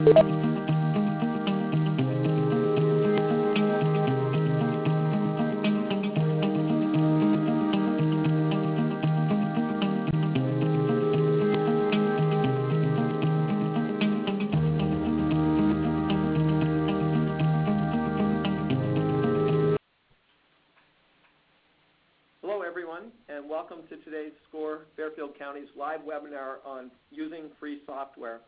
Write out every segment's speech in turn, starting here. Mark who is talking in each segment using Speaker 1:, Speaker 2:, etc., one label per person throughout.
Speaker 1: Hello everyone, and welcome to today's SCORE Fairfield County's live webinar on using free software.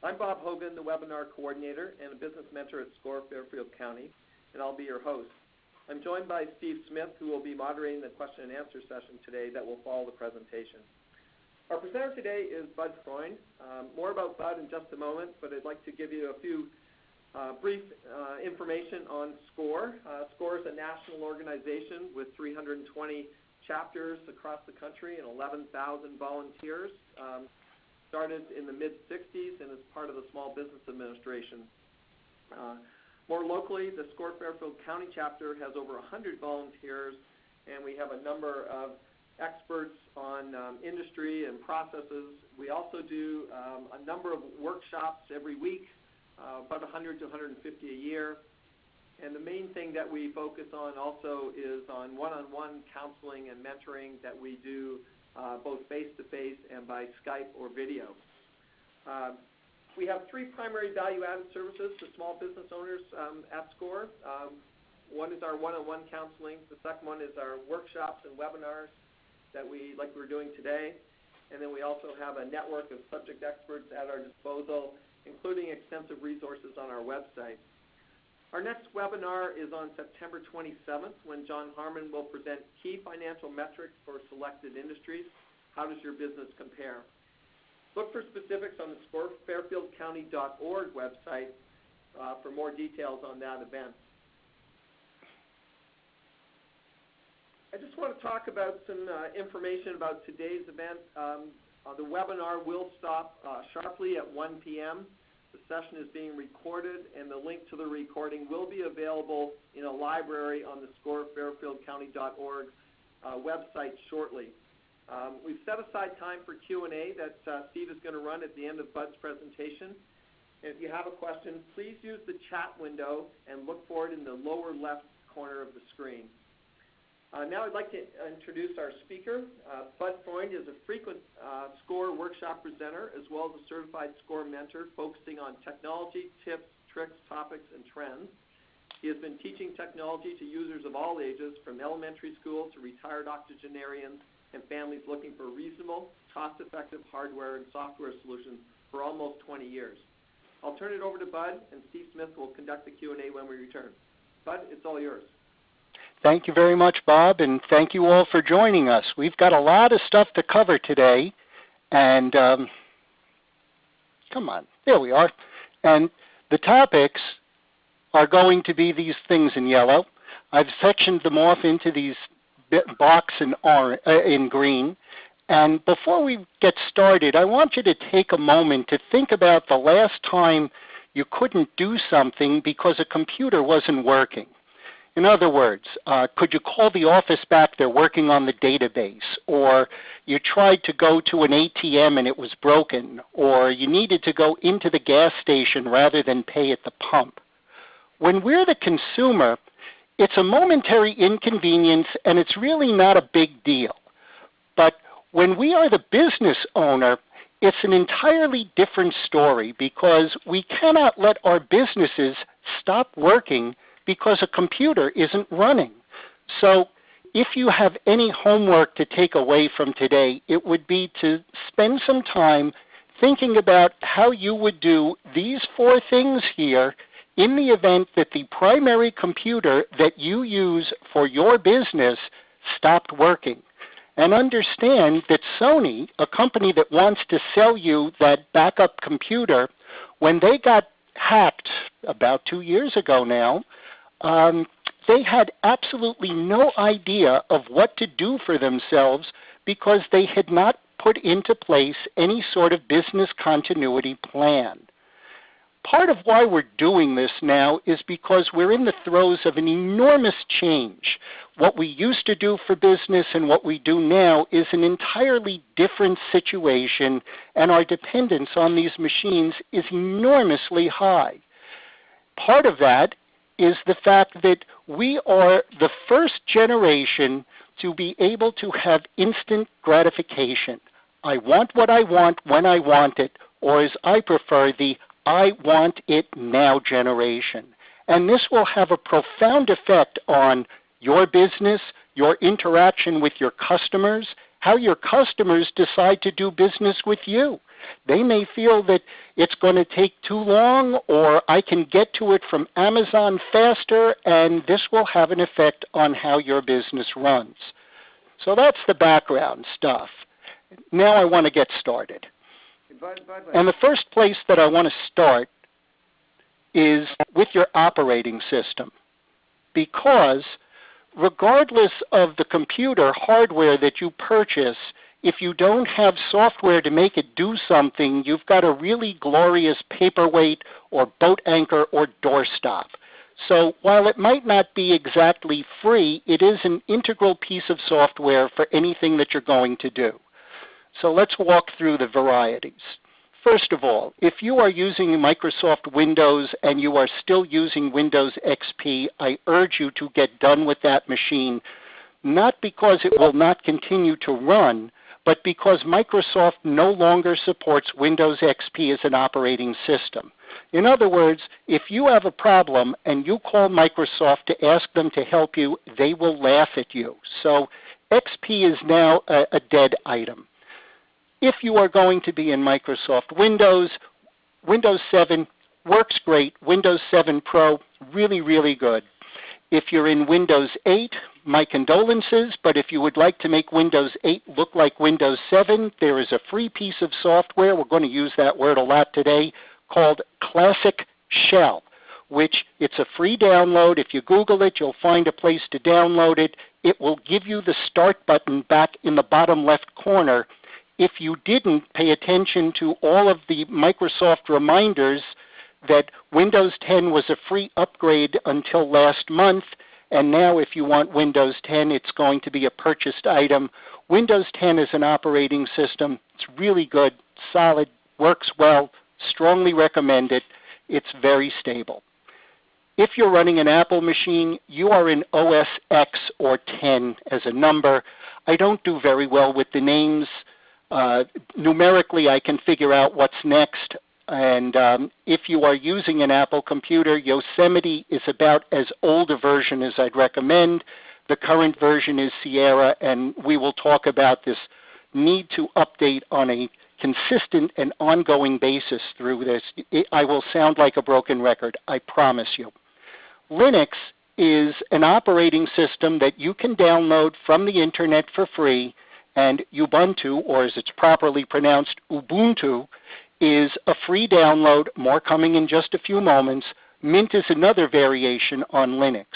Speaker 1: I'm Bob Hogan, the webinar coordinator and a business mentor at SCORE Fairfield County, and I'll be your host. I'm joined by Steve Smith, who will be moderating the question and answer session today that will follow the presentation. Our presenter today is Bud Freund. More about Bud in just a moment, but I'd like to give you a few brief information on SCORE. SCORE is a national organization with 320 chapters across the country and 11,000 volunteers. Started in the mid-'60s and is part of the Small Business Administration. More locally, the SCORE Fairfield County chapter has over 100 volunteers, and we have a number of experts on industry and processes. We also do a number of workshops every week, about 100 to 150 a year. And the main thing that we focus on also is on one-on-one counseling and mentoring that we do both face-to-face and by Skype or video. We have three primary value-added services to small business owners at SCORE. One is our one-on-one counseling. The second one is our workshops and webinars that like we're doing today. And then we also have a network of subject experts at our disposal, including extensive resources on our website. Our next webinar is on September 27th, when John Harmon will present key financial metrics for selected industries. How does your business compare? Look for specifics on the SCOREFairfieldCounty.org website for more details on that event. I just want to talk about some information about today's event. The webinar will stop sharply at 1 p.m. The session is being recorded, and the link to the recording will be available in a library on the SCOREFairfieldCounty.org website shortly. We've set aside time for Q&A that Steve is going to run at the end of Bud's presentation. And if you have a question, please use the chat window and look for it in the lower left corner of the screen. Now I'd like to introduce our speaker. Bud Freund is a frequent SCORE workshop presenter as well as a certified SCORE mentor focusing on technology, tips, tricks, topics, and trends. He has been teaching technology to users of all ages, from elementary school to retired octogenarians and families looking for reasonable, cost-effective hardware and software solutions for almost 20 years. I'll turn it over to Bud, and Steve Smith will conduct the Q&A when we return. Bud, it's all yours.
Speaker 2: Thank you very much, Bob, and thank you all for joining us. We've got a lot of stuff to cover today, and come on, there we are. And the topics are going to be these things in yellow. I've sectioned them off into these blocks in green. And before we get started, I want you to take a moment to think about the last time you couldn't do something because a computer wasn't working. In other words, could you call the office back? They're working on the database. Or you tried to go to an ATM and it was broken. Or you needed to go into the gas station rather than pay at the pump. When we're the consumer, it's a momentary inconvenience and it's really not a big deal. But when we are the business owner, it's an entirely different story because we cannot let our businesses stop working because a computer isn't running. So if you have any homework to take away from today, it would be to spend some time thinking about how you would do these 4 things here in the event that the primary computer that you use for your business stopped working. And understand that Sony, a company that wants to sell you that backup computer, when they got hacked about 2 years ago now, they had absolutely no idea of what to do for themselves because they had not put into place any sort of business continuity plan. part of why we're doing this now is because we're in the throes of an enormous change. What we used to do for business and what we do now is an entirely different situation, and our dependence on these machines is enormously high. Part of that is the fact that we are the first generation to be able to have instant gratification. I want what I want when I want it, or as I prefer, the I want it now generation. And this will have a profound effect on your business, your interaction with your customers, how your customers decide to do business with you. They may feel that it's going to take too long, or I can get to it from Amazon faster, and this will have an effect on how your business runs. So that's the background stuff. Now I want to get started. And the first place that I want to start is with your operating system, because regardless of the computer hardware that you purchase, if you don't have software to make it do something, you've got a really glorious paperweight or boat anchor or doorstop. So while it might not be exactly free, it is an integral piece of software for anything that you're going to do. So let's walk through the varieties. First of all, if you are using Microsoft Windows and you are still using Windows XP, I urge you to get done with that machine, not because it will not continue to run, but because Microsoft no longer supports Windows XP as an operating system. In other words, if you have a problem and you call Microsoft to ask them to help you, they will laugh at you. So XP is now a dead item. If you are going to be in Microsoft Windows, Windows 7 works great. Windows 7 Pro, really, really good. If you're in Windows 8, my condolences, but if you would like to make Windows 8 look like Windows 7, there is a free piece of software, we're going to use that word a lot today, called Classic Shell, which it's a free download. If you Google it, you'll find a place to download it. It will give you the start button back in the bottom left corner. If you didn't pay attention to all of the Microsoft reminders that Windows 10 was a free upgrade until last month, and now if you want Windows 10, it's going to be a purchased item. Windows 10 is an operating system. It's really good, solid, works well, strongly recommend it. It's very stable. If you're running an Apple machine, you are in OS X or 10 as a number. I don't do very well with the names. Numerically, I can figure out what's next. And if you are using an Apple computer, Yosemite is about as old a version as I'd recommend. The current version is Sierra, and we will talk about this need to update on a consistent and ongoing basis through this. I will sound like a broken record, I promise you. Linux is an operating system that you can download from the internet for free, and Ubuntu, or as it's properly pronounced, Ubuntu, is a free download, more coming in just a few moments. Mint is another variation on Linux.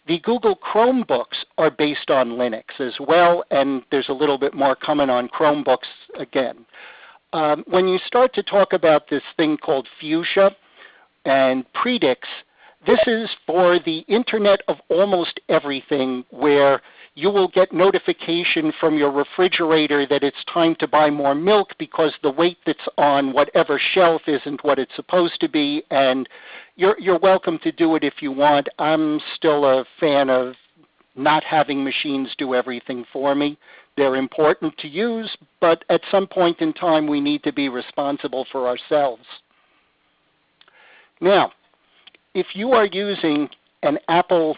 Speaker 2: The Google Chromebooks are based on Linux as well, and there's a little bit more coming on Chromebooks again. When you start to talk about this thing called Fuchsia and Predix, this is for the Internet of almost everything, where you will get notification from your refrigerator that it's time to buy more milk because the weight that's on whatever shelf isn't what it's supposed to be, and you're welcome to do it if you want. I'm still a fan of not having machines do everything for me. They're important to use, but at some point in time we need to be responsible for ourselves. Now, if you are using an Apple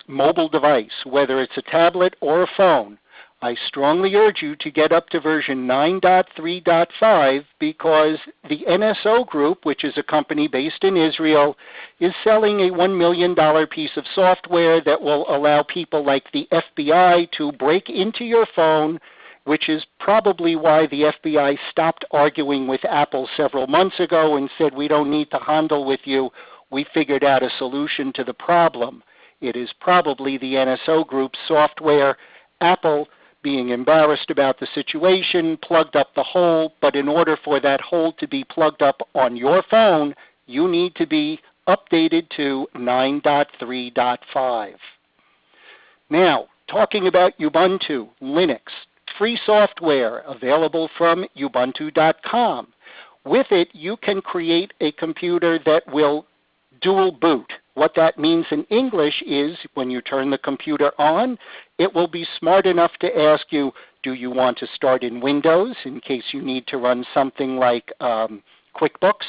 Speaker 2: mobile device, whether it's a tablet or a phone, I strongly urge you to get up to version 9.3.5 because the NSO Group, which is a company based in Israel, is selling a $1 million piece of software that will allow people like the FBI to break into your phone, which is probably why the FBI stopped arguing with Apple several months ago and said, we don't need to handle with you. We figured out a solution to the problem. It is probably the NSO Group's software. Apple, being embarrassed about the situation, plugged up the hole, but in order for that hole to be plugged up on your phone, you need to be updated to 9.3.5. Now, talking about Ubuntu, Linux, free software available from ubuntu.com. With it, you can create a computer that will dual boot. What that means in English is when you turn the computer on, it will be smart enough to ask you, do you want to start in Windows in case you need to run something like QuickBooks,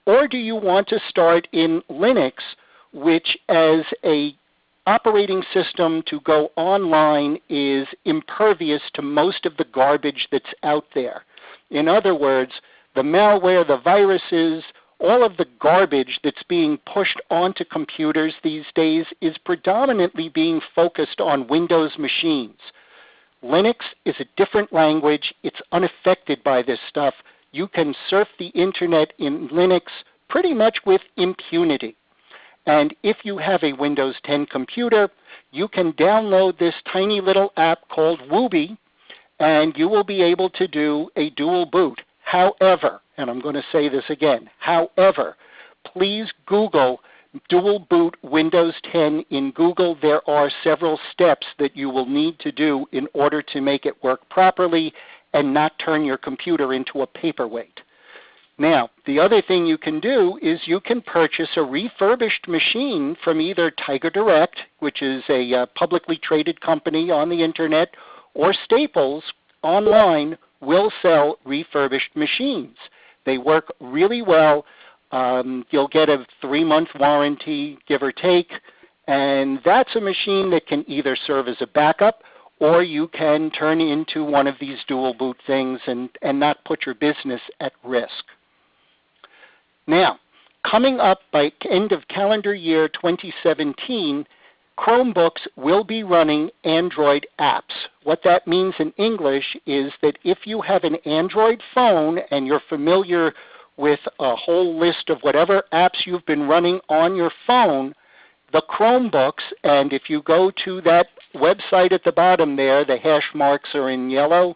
Speaker 2: or do you want to start in Linux, which as a operating system to go online is impervious to most of the garbage that's out there. In other words, the malware, the viruses, all of the garbage that's being pushed onto computers these days is predominantly being focused on Windows machines. Linux is a different language. It's unaffected by this stuff. You can surf the internet in Linux pretty much with impunity. And if you have a Windows 10 computer, you can download this tiny little app called Wooby, and you will be able to do a dual boot. However, and I'm going to say this again, however, please Google dual boot Windows 10 in Google. There are several steps that you will need to do in order to make it work properly and not turn your computer into a paperweight. Now, the other thing you can do is you can purchase a refurbished machine from either Tiger Direct, which is a publicly traded company on the internet, or Staples online will sell refurbished machines. They work really well. You'll get a 3-month warranty, give or take, and that's a machine that can either serve as a backup or you can turn into one of these dual boot things and not put your business at risk. Now, coming up by end of calendar year 2017, Chromebooks will be running Android apps. What that means in English is that if you have an Android phone and you're familiar with a whole list of whatever apps you've been running on your phone, the Chromebooks, and if you go to that website at the bottom there, the hash marks are in yellow.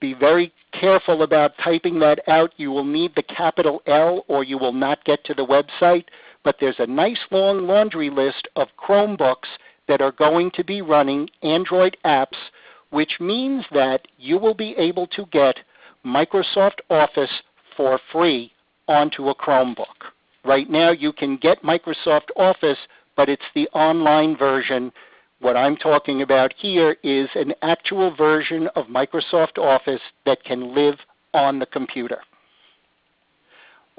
Speaker 2: Be very careful about typing that out. You will need the capital L or you will not get to the website. But there's a nice long laundry list of Chromebooks that are going to be running Android apps, which means that you will be able to get Microsoft Office for free onto a Chromebook. Right now you can get Microsoft Office, but it's the online version. What I'm talking about here is an actual version of Microsoft Office that can live on the computer.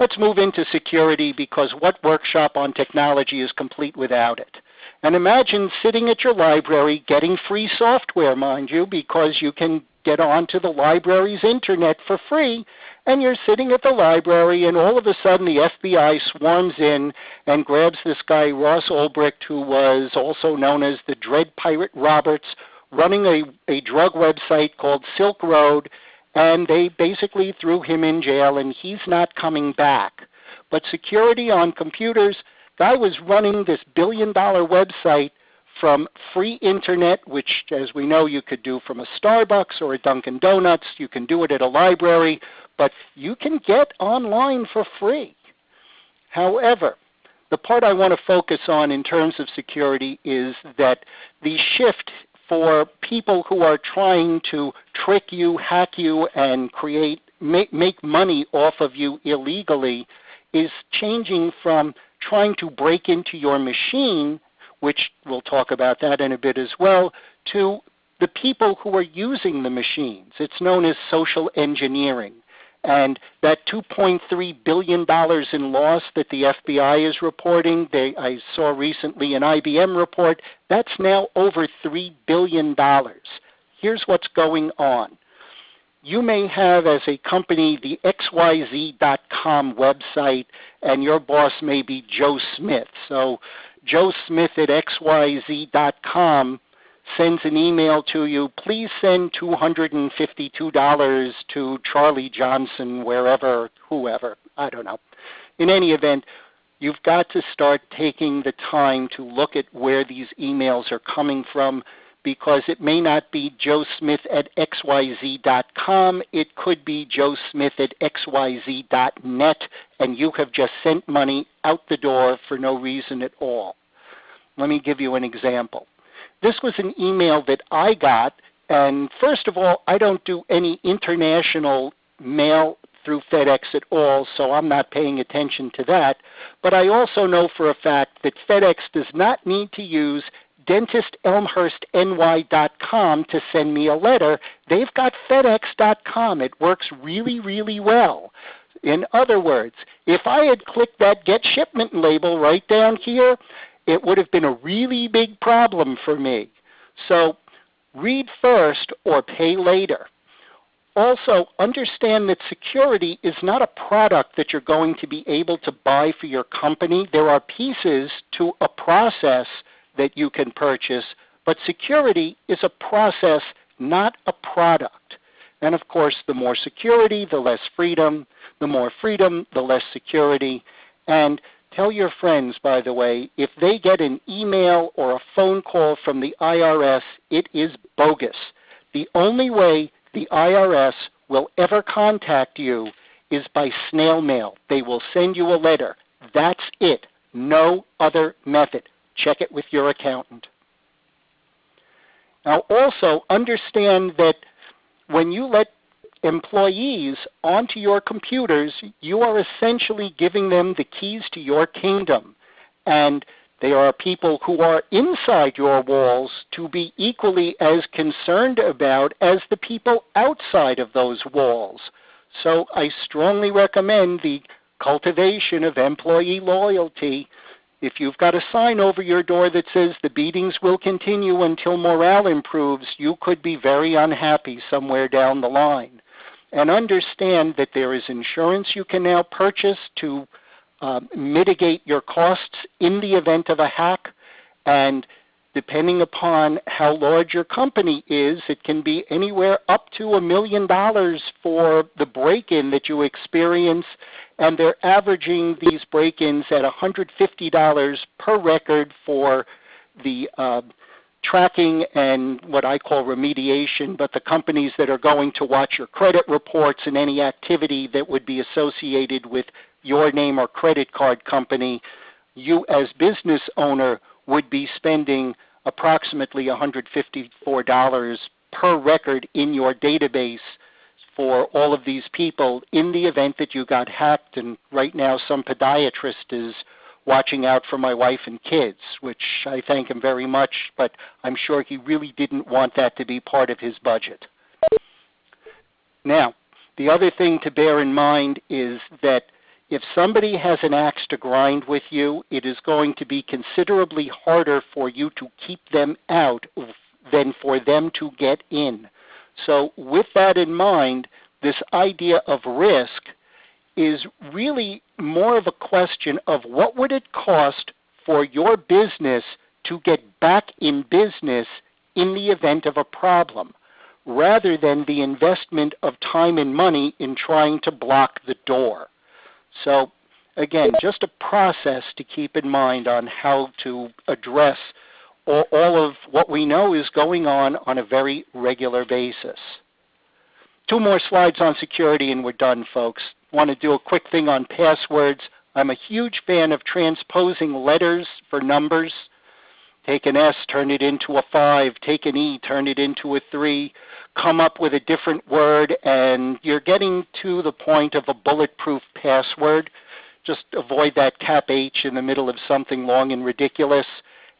Speaker 2: Let's move into security, because what workshop on technology is complete without it? And imagine sitting at your library getting free software, mind you, because you can get onto the library's internet for free, and you're sitting at the library and all of a sudden the FBI swarms in and grabs this guy Ross Ulbricht, who was also known as the Dread Pirate Roberts, running a drug website called Silk Road, and they basically threw him in jail and he's not coming back. But security on computers, guy was running this billion-dollar website from free internet, which, as we know, you could do from a Starbucks or a Dunkin' Donuts. You can do it at a library, but you can get online for free. However, the part I want to focus on in terms of security is that the shift for people who are trying to trick you, hack you, and make money off of you illegally is changing from trying to break into your machine, which we'll talk about that in a bit as well, to the people who are using the machines. It's known as social engineering. And that $2.3 billion in loss that the FBI is reporting, I saw recently an IBM report, that's now over $3 billion. Here's what's going on. You may have, as a company, the XYZ.com website, and your boss may be Joe Smith. So Joe Smith at XYZ.com sends an email to you, please send $252 to Charlie Johnson, wherever, whoever, I don't know. In any event, you've got to start taking the time to look at where these emails are coming from, because it may not be joesmith@xyz.com. It could be joesmith@xyz.net, and you have just sent money out the door for no reason at all. Let me give you an example. This was an email that I got, and first of all, I don't do any international mail through FedEx at all, so I'm not paying attention to that. But I also know for a fact that FedEx does not need to use dentistelmhurstny.com to send me a letter. They've got FedEx.com. It works really, really well. In other words, if I had clicked that Get Shipment label right down here, it would have been a really big problem for me. So read first or pay later. Also, understand that security is not a product that you're going to be able to buy for your company. There are pieces to a process that you can purchase, but security is a process, not a product. And of course, the more security, the less freedom. The more freedom, the less security. And tell your friends, by the way, if they get an email or a phone call from the IRS, it is bogus. The only way the IRS will ever contact you is by snail mail. They will send you a letter. That's it. No other method. Check it with your accountant. Now also understand that when you let employees onto your computers, you are essentially giving them the keys to your kingdom. And they are people who are inside your walls to be equally as concerned about as the people outside of those walls. So I strongly recommend the cultivation of employee loyalty. If you've got a sign over your door that says the beatings will continue until morale improves, you could be very unhappy somewhere down the line. And understand that there is insurance you can now purchase to mitigate your costs in the event of a hack. And depending upon how large your company is, it can be anywhere up to $1 million for the break-in that you experience. And they're averaging these break-ins at $150 per record for the tracking and what I call remediation, but the companies that are going to watch your credit reports and any activity that would be associated with your name or credit card company, you as business owner would be spending approximately $154 per record in your database for all of these people in the event that you got hacked. And right now some podiatrist is watching out for my wife and kids, which I thank him very much, but I'm sure he really didn't want that to be part of his budget. Now, the other thing to bear in mind is that if somebody has an axe to grind with you, it is going to be considerably harder for you to keep them out than for them to get in. So with that in mind, this idea of risk is really more of a question of what would it cost for your business to get back in business in the event of a problem, rather than the investment of time and money in trying to block the door. So again, just a process to keep in mind on how to address all of what we know is going on a very regular basis. 2 more slides on security and we're done, folks. I want to do a quick thing on passwords. I'm a huge fan of transposing letters for numbers. Take an S, turn it into a 5. Take an E, turn it into a 3. Come up with a different word, and you're getting to the point of a bulletproof password. Just avoid that cap H in the middle of something long and ridiculous.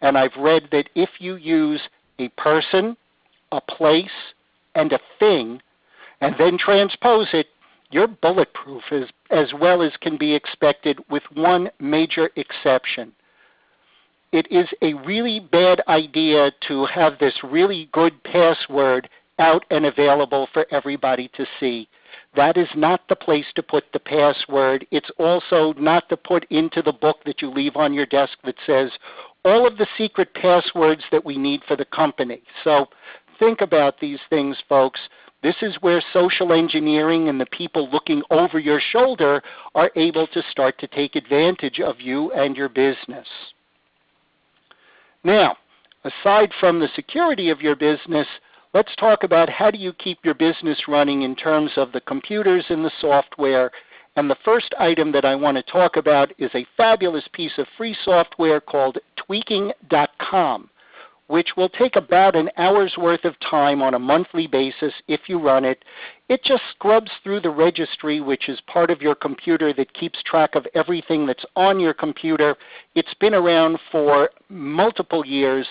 Speaker 2: And I've read that if you use a person, a place, and a thing, and then transpose it, you're bulletproof as well as can be expected, with one major exception. It is a really bad idea to have this really good password out and available for everybody to see. That is not the place to put the password. It's also not to put into the book that you leave on your desk that says all of the secret passwords that we need for the company. So think about these things, folks. This is where social engineering and the people looking over your shoulder are able to start to take advantage of you and your business. Now, aside from the security of your business, let's talk about how do you keep your business running in terms of the computers and the software. And the first item that I want to talk about is a fabulous piece of free software called tweaking.com, which will take about an hour's worth of time on a monthly basis if you run it. It just scrubs through the registry, which is part of your computer that keeps track of everything that's on your computer. It's been around for multiple years.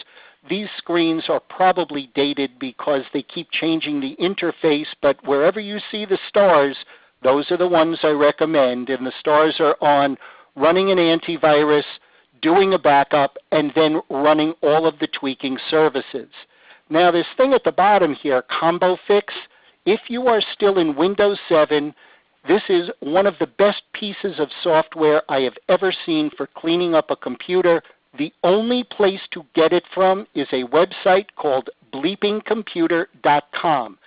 Speaker 2: These screens are probably dated because they keep changing the interface, but wherever you see the stars, those are the ones I recommend, and the stars are on running an antivirus, doing a backup, and then running all of the tweaking services. Now this thing at the bottom here, Combo Fix, if you are still in Windows 7, this is one of the best pieces of software I have ever seen for cleaning up a computer. The only place to get it from is a website called bleepingcomputer.com.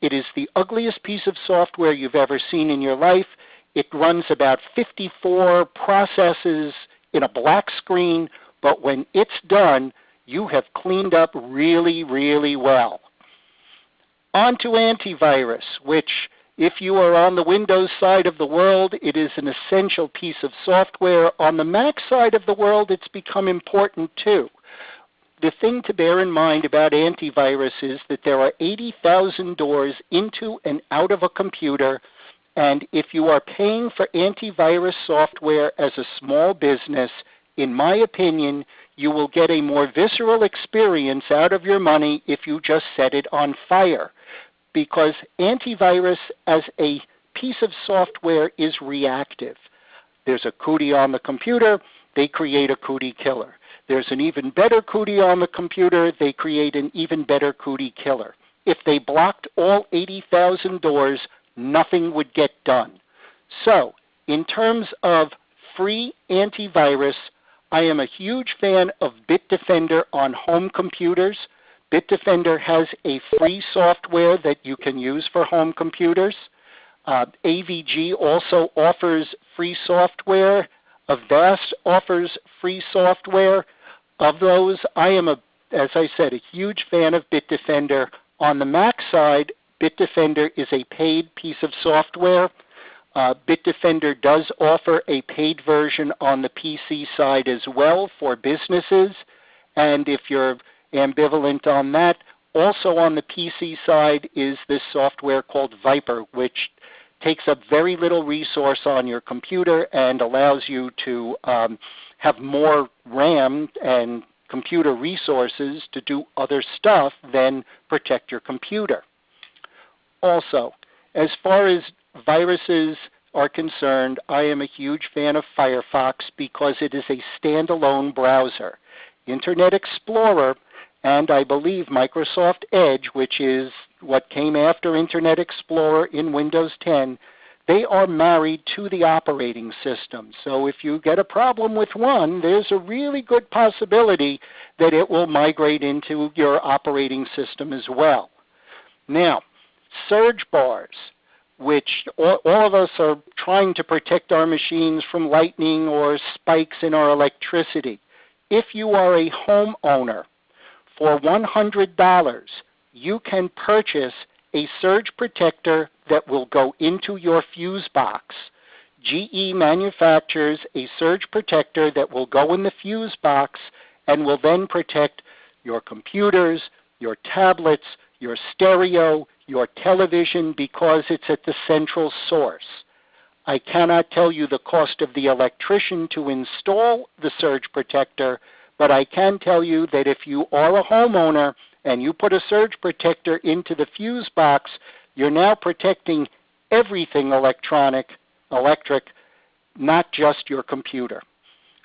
Speaker 2: It is the ugliest piece of software you've ever seen in your life. It runs about 54 processes in a black screen, but when it's done, you have cleaned up really, really well. On to antivirus, which if you are on the Windows side of the world, it is an essential piece of software. On the Mac side of the world, it's become important too. The thing to bear in mind about antivirus is that there are 80,000 doors into and out of a computer, and if you are paying for antivirus software as a small business, in my opinion, you will get a more visceral experience out of your money if you just set it on fire. Because antivirus as a piece of software is reactive. There's a cootie on the computer, they create a cootie killer. There's an even better cootie on the computer, they create an even better cootie killer. If they blocked all 80,000 doors, nothing would get done. So, in terms of free antivirus, I am a huge fan of Bitdefender on home computers. Bitdefender has a free software that you can use for home computers. AVG also offers free software. Avast offers free software. Of those, I am, as I said, a huge fan of Bitdefender. On the Mac side, Bitdefender is a paid piece of software. Bitdefender does offer a paid version on the PC side as well for businesses. And if you're ambivalent on that, also on the PC side is this software called Viper, which takes up very little resource on your computer and allows you to have more RAM and computer resources to do other stuff than protect your computer. Also, as far as viruses are concerned, I am a huge fan of Firefox because it is a standalone browser. Internet Explorer and I believe Microsoft Edge, which is what came after Internet Explorer in Windows 10, they are married to the operating system. So if you get a problem with one, there's a really good possibility that it will migrate into your operating system as well. Now, surge bars, which all of us are trying to protect our machines from lightning or spikes in our electricity. If you are a homeowner, for $100, you can purchase a surge protector that will go into your fuse box. GE manufactures a surge protector that will go in the fuse box and will then protect your computers, your tablets, your stereo, your television, because it's at the central source. I cannot tell you the cost of the electrician to install the surge protector, but I can tell you that if you are a homeowner and you put a surge protector into the fuse box, you're now protecting everything electric, not just your computer.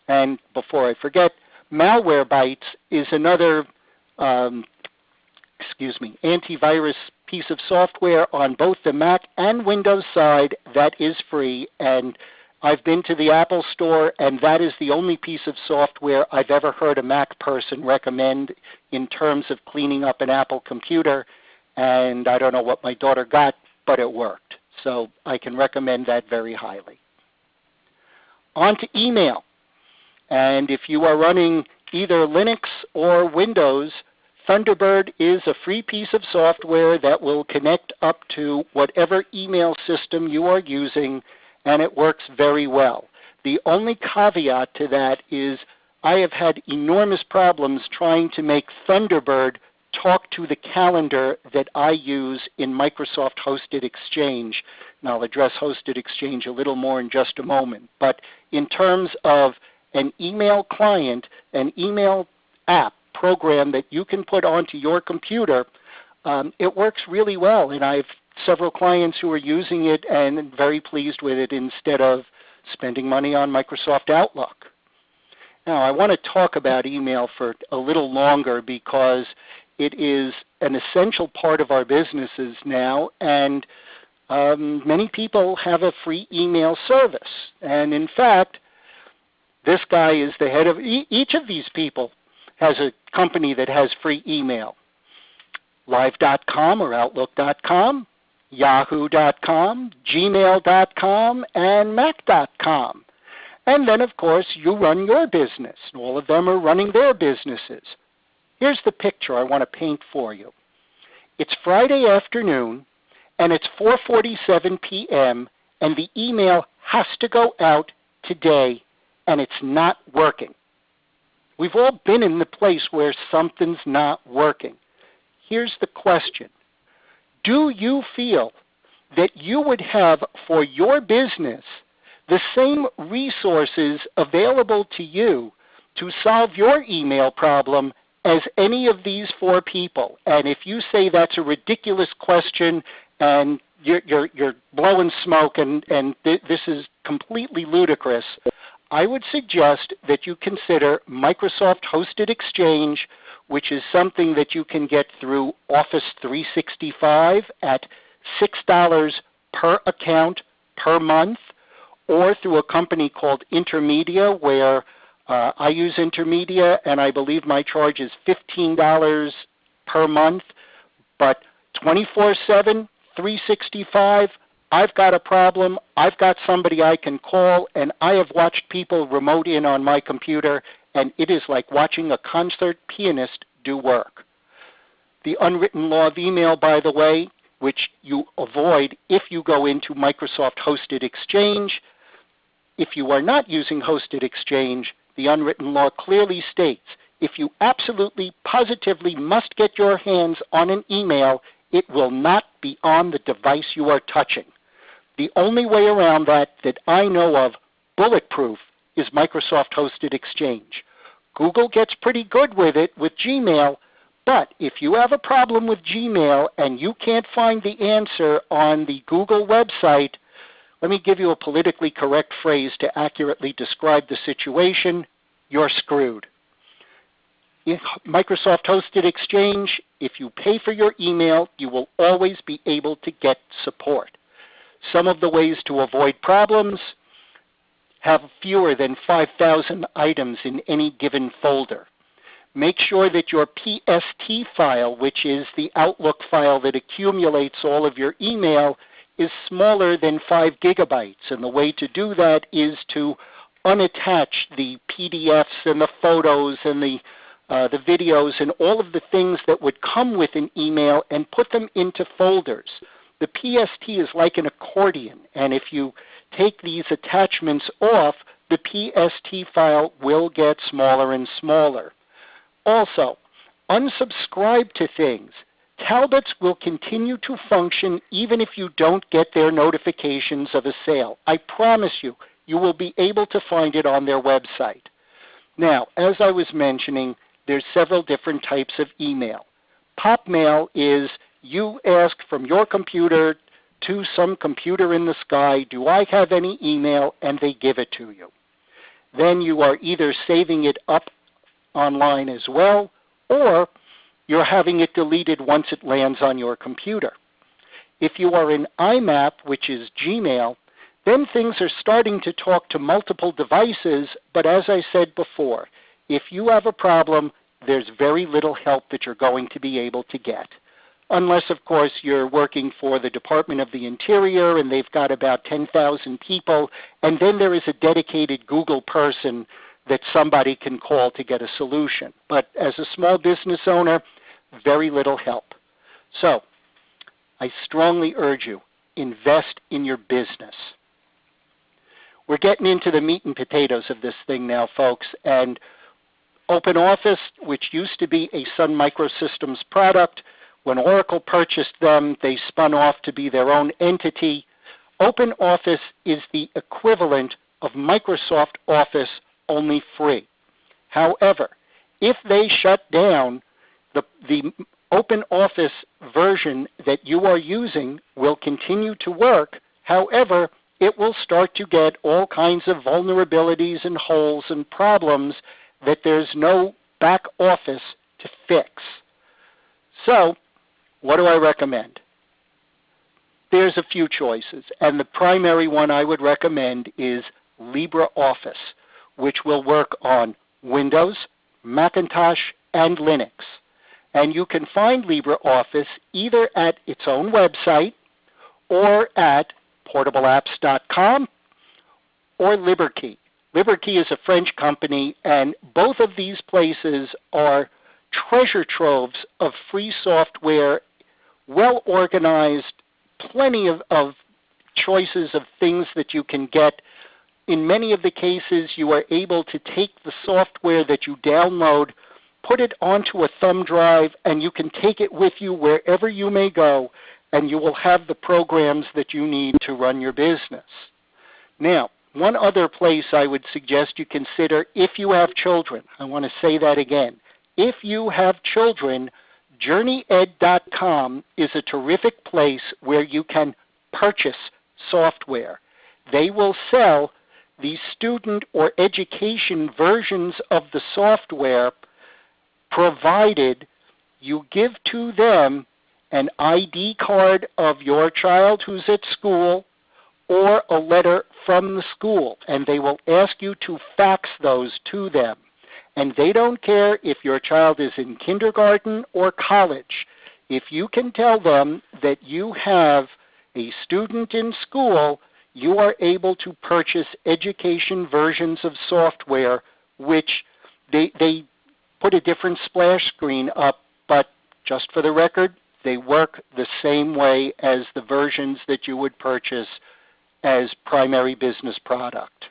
Speaker 2: And before I forget, Malwarebytes is another antivirus piece of software on both the Mac and Windows side that is free. And I've been to the Apple Store, and that is the only piece of software I've ever heard a Mac person recommend in terms of cleaning up an Apple computer. And I don't know what my daughter got, but it worked. So I can recommend that very highly. On to email. And if you are running either Linux or Windows, Thunderbird is a free piece of software that will connect up to whatever email system you are using, and it works very well. The only caveat to that is I have had enormous problems trying to make Thunderbird talk to the calendar that I use in Microsoft Hosted Exchange. And I'll address Hosted Exchange a little more in just a moment. But in terms of an email client, an email app program that you can put onto your computer, it works really well. And I have several clients who are using it and very pleased with it instead of spending money on Microsoft Outlook. Now, I want to talk about email for a little longer because it is an essential part of our businesses now, and many people have a free email service. And in fact, this guy is the head of each of these people has a company that has free email. Live.com or Outlook.com, Yahoo.com, Gmail.com, and Mac.com. And then, of course, you run your business. All of them are running their businesses. Here's the picture I want to paint for you. It's Friday afternoon, and it's 4:47 p.m., and the email has to go out today, and it's not working. We've all been in the place where something's not working. Here's the question. Do you feel that you would have for your business the same resources available to you to solve your email problem as any of these four people? And if you say that's a ridiculous question and you're blowing smoke and this is completely ludicrous, I would suggest that you consider Microsoft Hosted Exchange, which is something that you can get through Office 365 at $6 per account per month, or through a company called Intermedia, where I use Intermedia, and I believe my charge is $15 per month. But 24/7, 365, I've got a problem, I've got somebody I can call, and I have watched people remote in on my computer, and it is like watching a concert pianist do work. The unwritten law of email, by the way, which you avoid if you go into Microsoft Hosted Exchange. If you are not using Hosted Exchange, the unwritten law clearly states if you absolutely, positively must get your hands on an email, it will not be on the device you are touching. The only way around that I know of, bulletproof, is Microsoft Hosted Exchange. Google gets pretty good with it with Gmail, but if you have a problem with Gmail and you can't find the answer on the Google website, let me give you a politically correct phrase to accurately describe the situation. You're screwed. In Microsoft Hosted Exchange, if you pay for your email, you will always be able to get support. Some of the ways to avoid problems: have fewer than 5,000 items in any given folder. Make sure that your PST file, which is the Outlook file that accumulates all of your email, is smaller than 5 gigabytes. And the way to do that is to unattach the PDFs and the photos and the videos and all of the things that would come with an email and put them into folders. The PST is like an accordion, and if you take these attachments off, the PST file will get smaller and smaller. Also, unsubscribe to things. Talbots will continue to function even if you don't get their notifications of a sale. I promise you, you will be able to find it on their website. Now, as I was mentioning, there's several different types of email. Pop mail is you ask from your computer to some computer in the sky, do I have any email, and they give it to you. Then you are either saving it up online as well, or you're having it deleted once it lands on your computer. If you are in IMAP, which is Gmail, then things are starting to talk to multiple devices, but as I said before, if you have a problem, there's very little help that you're going to be able to get. Unless, of course, you're working for the Department of the Interior and they've got about 10,000 people, and then there is a dedicated Google person that somebody can call to get a solution. But as a small business owner, very little help. So I strongly urge you, invest in your business. We're getting into the meat and potatoes of this thing now, folks, and OpenOffice, which used to be a Sun Microsystems product, when Oracle purchased them, they spun off to be their own entity. OpenOffice is the equivalent of Microsoft Office, only free. However, if they shut down, the OpenOffice version that you are using will continue to work. However, it will start to get all kinds of vulnerabilities and holes and problems that there's no back office to fix. So, what do I recommend? There's a few choices, and the primary one I would recommend is Libre Office, which will work on Windows, Macintosh, and Linux. And you can find LibreOffice either at its own website or at portableapps.com or LibreKey. LibreKey is a French company, and both of these places are treasure troves of free software, well organized, plenty of choices of things that you can get. In many of the cases, you are able to take the software that you download, put it onto a thumb drive, and you can take it with you wherever you may go, and you will have the programs that you need to run your business. Now, one other place I would suggest you consider if you have children. I want to say that again. If you have children, JourneyEd.com is a terrific place where you can purchase software. They will sell the student or education versions of the software, provided you give to them an ID card of your child who's at school or a letter from the school, and they will ask you to fax those to them. And they don't care if your child is in kindergarten or college. If you can tell them that you have a student in school, you are able to purchase education versions of software, which they put a different splash screen up, but just for the record, they work the same way as the versions that you would purchase as primary business product.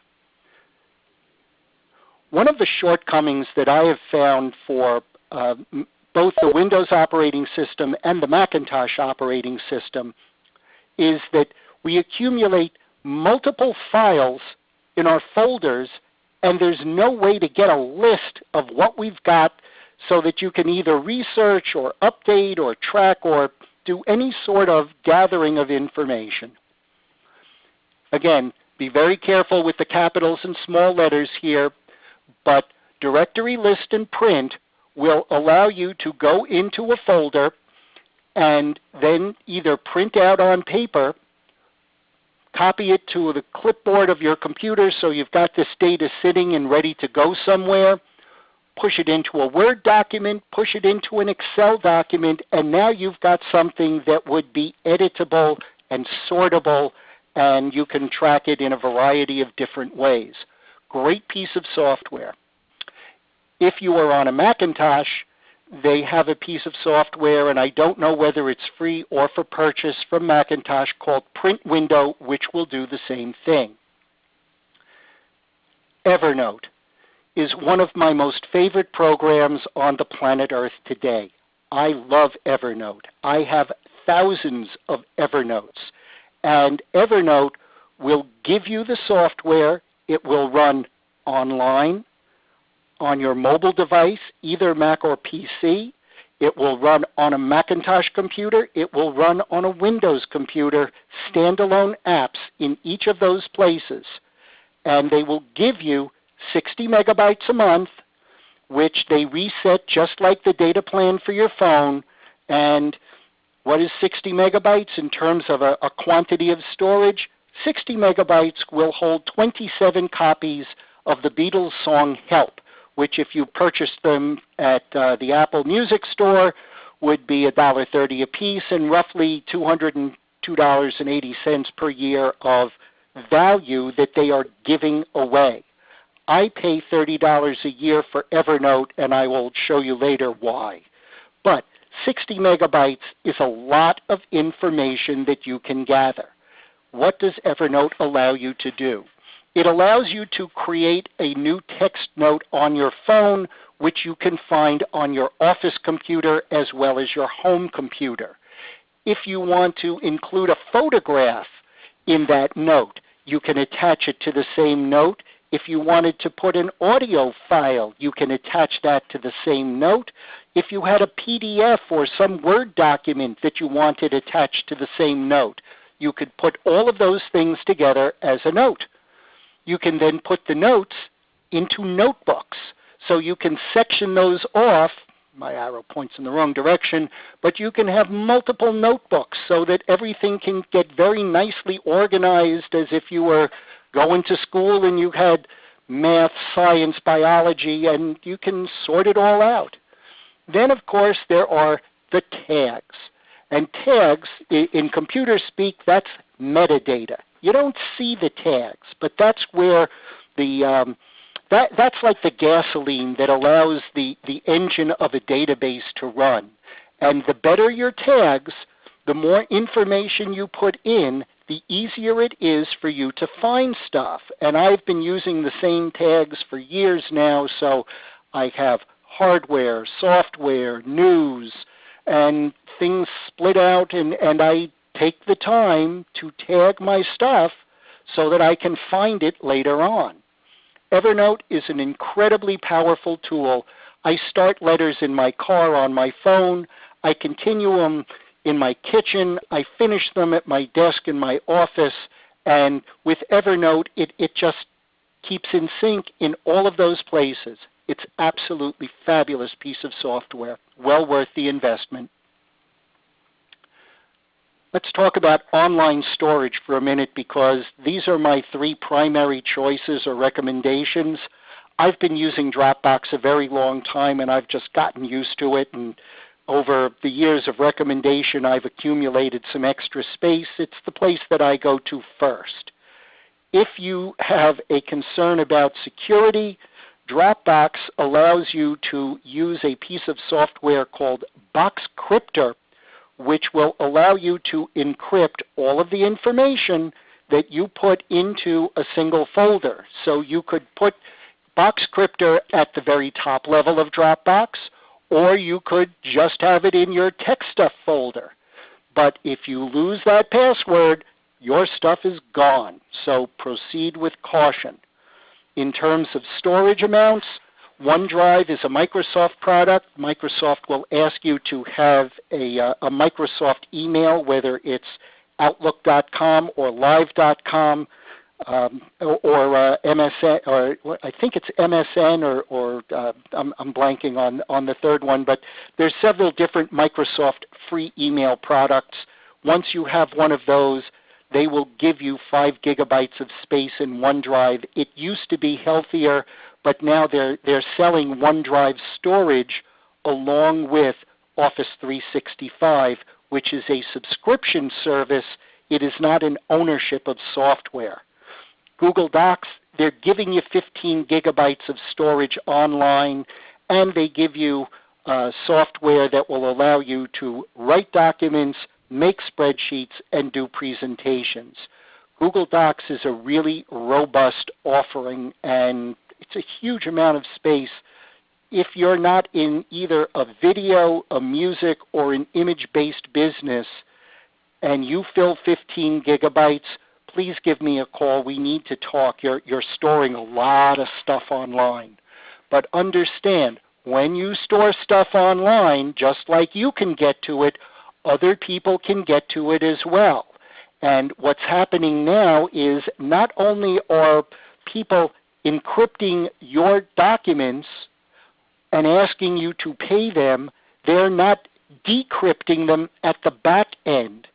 Speaker 2: One of the shortcomings that I have found for both the Windows operating system and the Macintosh operating system is that we accumulate multiple files in our folders, and there's no way to get a list of what we've got so that you can either research or update or track or do any sort of gathering of information. Again, be very careful with the capitals and small letters here, but directory list and print will allow you to go into a folder and then either print out on paper, copy it to the clipboard of your computer so you've got this data sitting and ready to go somewhere, push it into a Word document, push it into an Excel document, and now you've got something that would be editable and sortable, and you can track it in a variety of different ways. Great piece of software. If you are on a Macintosh, they have a piece of software, and I don't know whether it's free or for purchase from Macintosh, called Print Window, which will do the same thing. Evernote is one of my most favorite programs on the planet Earth today. I love Evernote. I have thousands of Evernotes. And Evernote will give you the software. It will run online, on your mobile device, either Mac or PC. It will run on a Macintosh computer. It will run on a Windows computer, standalone apps in each of those places. And they will give you 60 megabytes a month, which they reset just like the data plan for your phone. And what is 60 megabytes in terms of a quantity of storage? 60 megabytes will hold 27 copies of the Beatles song Help, which if you purchase them at the Apple Music Store would be $1.30 a piece and roughly $202.80 per year of value that they are giving away. I pay $30 a year for Evernote, and I will show you later why. But 60 megabytes is a lot of information that you can gather. What does Evernote allow you to do? It allows you to create a new text note on your phone, which you can find on your office computer as well as your home computer. If you want to include a photograph in that note, you can attach it to the same note. If you wanted to put an audio file, you can attach that to the same note. If you had a PDF or some Word document that you wanted attached to the same note, you could put all of those things together as a note. You can then put the notes into notebooks. So you can section those off. My arrow points in the wrong direction, but you can have multiple notebooks so that everything can get very nicely organized as if you were going to school and you had math, science, biology, and you can sort it all out. Then, of course, there are the tags. And tags, in computer speak, that's metadata. You don't see the tags, but that's where that's like the gasoline that allows the engine of a database to run. And the better your tags, the more information you put in, the easier it is for you to find stuff. And I've been using the same tags for years now, so I have hardware, software, news, and things split out, and I take the time to tag my stuff so that I can find it later on. Evernote is an incredibly powerful tool. I start letters in my car on my phone. I continue them in my kitchen. I finish them at my desk in my office. And with Evernote, it just keeps in sync in all of those places. It's absolutely fabulous piece of software, well worth the investment. Let's talk about online storage for a minute because these are my three primary choices or recommendations. I've been using Dropbox a very long time and I've just gotten used to it, and over the years of recommendation I've accumulated some extra space. It's the place that I go to first. If you have a concern about security, Dropbox allows you to use a piece of software called BoxCryptor, which will allow you to encrypt all of the information that you put into a single folder. So you could put BoxCryptor at the very top level of Dropbox, or you could just have it in your tech stuff folder. But if you lose that password, your stuff is gone. So proceed with caution. In terms of storage amounts, OneDrive is a Microsoft product. Microsoft will ask you to have a Microsoft email, whether it's Outlook.com or Live.com or MSN, or I think it's MSN, or I'm blanking on the third one, but there's several different Microsoft free email products. Once you have one of those, they will give you 5 gigabytes of space in OneDrive. It used to be healthier, but now they're selling OneDrive storage along with Office 365, which is a subscription service. It is not an ownership of software. Google Docs, they're giving you 15 gigabytes of storage online, and they give you software that will allow you to write documents, make spreadsheets, and do presentations. Google Docs is a really robust offering, and it's a huge amount of space. If you're not in either a video, a music, or an image-based business, and you fill 15 gigabytes, please give me a call. We need to talk. You're storing a lot of stuff online. But understand, when you store stuff online, just like you can get to it, other people can get to it as well. And what's happening now is not only are people encrypting your documents and asking you to pay them, they're not decrypting them at the back end.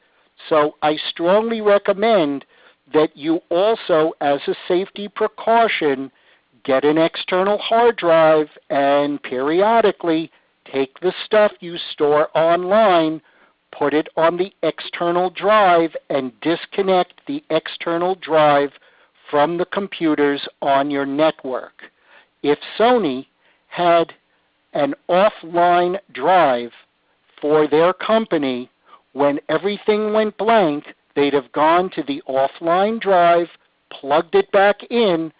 Speaker 2: So I strongly recommend that you also, as a safety precaution, get an external hard drive and periodically take the stuff you store online, put it on the external drive, and disconnect the external drive from the computers on your network. If Sony had an offline drive for their company, when everything went blank, they'd have gone to the offline drive, plugged it back in,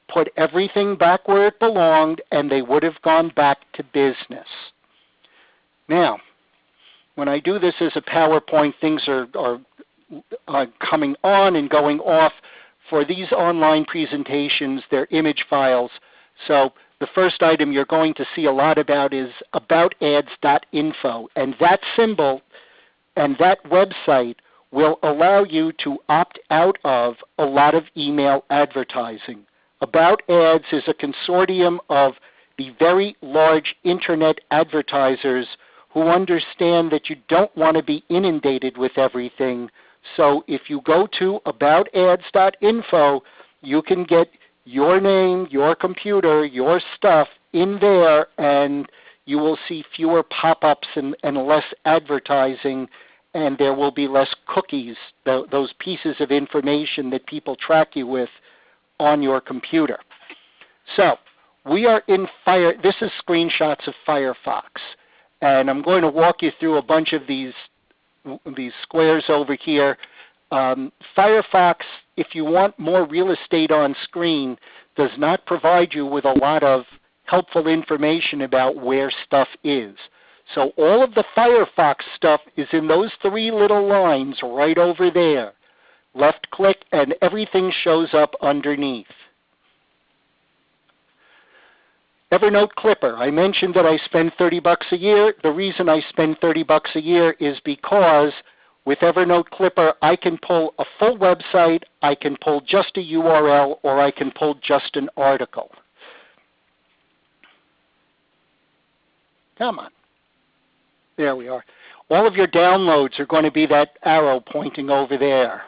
Speaker 2: put everything back where it belonged, and they would have gone back to business. Now, when I do this as a PowerPoint, things are coming on and going off. For these online presentations, they're image files. So the first item you're going to see a lot about is aboutads.info, and that symbol and that website will allow you to opt out of a lot of email advertising. About Ads is a consortium of the very large internet advertisers who understand that you don't want to be inundated with everything. So if you go to aboutads.info, you can get your name, your computer, your stuff in there, and you will see fewer pop-ups and less advertising, and there will be less cookies, those pieces of information that people track you with on your computer. So we are in this is screenshots of Firefox, and I'm going to walk you through a bunch of these squares over here. Firefox, if you want more real estate on screen, does not provide you with a lot of helpful information about where stuff is. So all of the Firefox stuff is in those three little lines right over there. Left click and everything shows up underneath. Evernote Clipper. I mentioned that I spend $30 a year. The reason I spend $30 a year is because with Evernote Clipper, I can pull a full website, I can pull just a URL, or I can pull just an article. Come on. There we are. All of your downloads are going to be that arrow pointing over there.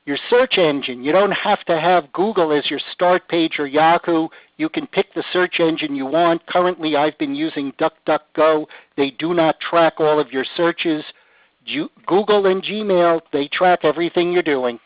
Speaker 2: Your search engine, you don't have to have Google as your start page or Yahoo. You can pick the search engine you want. Currently, I've been using DuckDuckGo. They do not track all of your searches. Google and Gmail, they track everything you're doing.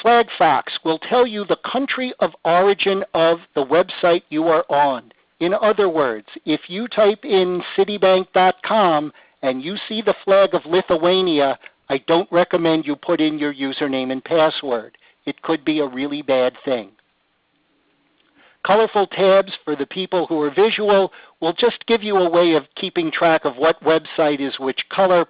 Speaker 2: FlagFox will tell you the country of origin of the website you are on. In other words, if you type in citibank.com and you see the flag of Lithuania, I don't recommend you put in your username and password. It could be a really bad thing. Colorful tabs for the people who are visual will just give you a way of keeping track of what website is which color.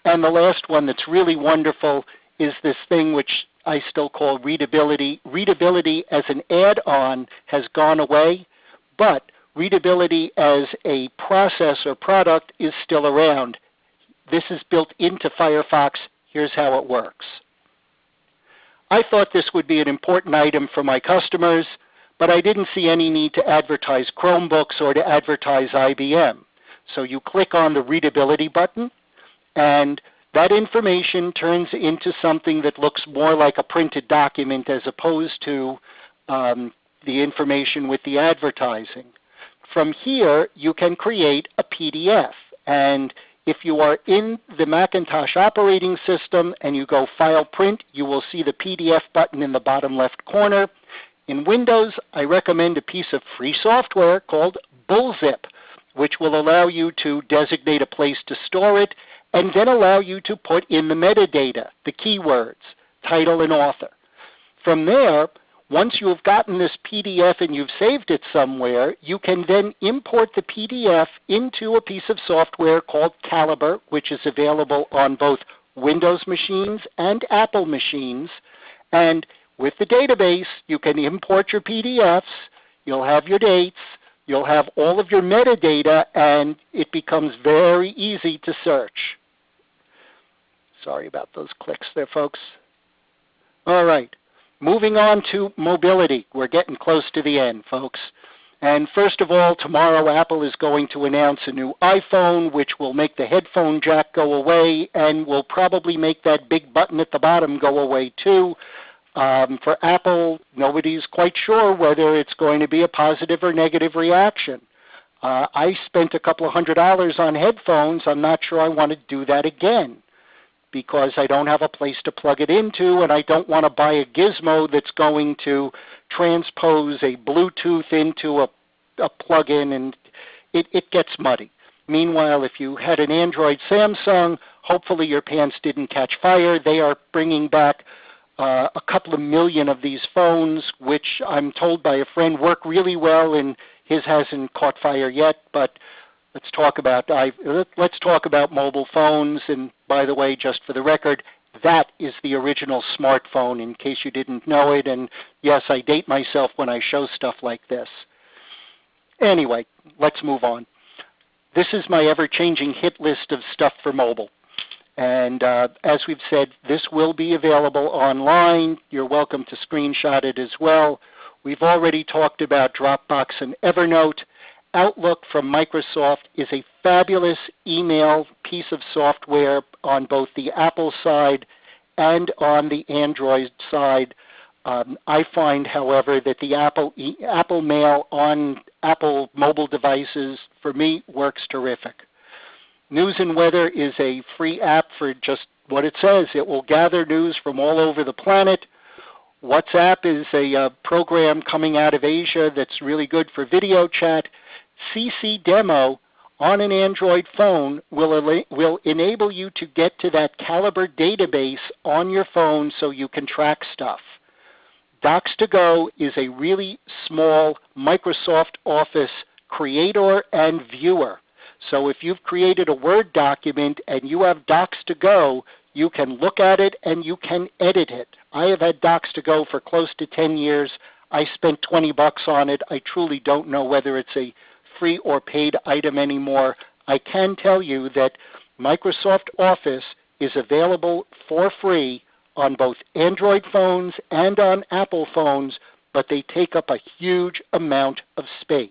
Speaker 2: And the last one that's really wonderful is this thing which I still call readability. Readability as an add-on has gone away, but readability as a process or product is still around. This is built into Firefox. Here's how it works. I thought this would be an important item for my customers, but I didn't see any need to advertise Chromebooks or to advertise IBM. So you click on the readability button, and that information turns into something that looks more like a printed document as opposed to the information with the advertising. From here, you can create a PDF. And if you are in the Macintosh operating system and you go File Print, you will see the PDF button in the bottom left corner. In Windows, I recommend a piece of free software called BullZip, which will allow you to designate a place to store it and then allow you to put in the metadata, the keywords, title and author. From there, once you have gotten this PDF and you've saved it somewhere, you can then import the PDF into a piece of software called Calibre, which is available on both Windows machines and Apple machines. And with the database, you can import your PDFs, you'll have your dates, you'll have all of your metadata, and it becomes very easy to search. Sorry about those clicks there, folks. All right. Moving on to mobility. We're getting close to the end, folks. And first of all, tomorrow Apple is going to announce a new iPhone, which will make the headphone jack go away and will probably make that big button at the bottom go away too. For Apple, nobody's quite sure whether it's going to be a positive or negative reaction. I spent a couple of $100 on headphones. I'm not sure I want to do that again. because I don't have a place to plug it into, and I don't want to buy a gizmo that's going to transpose a Bluetooth into a plug-in, and it gets muddy. Meanwhile, if you had an Android Samsung, hopefully your pants didn't catch fire. They are bringing back a couple of million of these phones, which I'm told by a friend work really well, and his hasn't caught fire yet. But let's talk about mobile phones. And by the way, just for the record, that is the original smartphone, in case you didn't know it. And yes, I date myself when I show stuff like this. Anyway, let's move on. This is my ever-changing hit list of stuff for mobile. And as we've said, this will be available online. You're welcome to screenshot it as well. We've already talked about Dropbox and Evernote. Outlook from Microsoft is a fabulous email piece of software on both the Apple side and on the Android side. I find, however, that the Apple Mail on Apple mobile devices, for me, works terrific. News and Weather is a free app for just what it says. It will gather news from all over the planet. WhatsApp is a program coming out of Asia that's really good for video chat. CC Demo on an Android phone will enable you to get to that Calibre database on your phone so you can track stuff. Docs2Go is a really small Microsoft Office creator and viewer. So if you've created a Word document and you have Docs2Go, you can look at it and you can edit it. I have had Docs2Go for close to 10 years. I spent $20 on it. I truly don't know whether it's a free or paid item anymore. I can tell you that Microsoft Office is available for free on both Android phones and on Apple phones, but they take up a huge amount of space.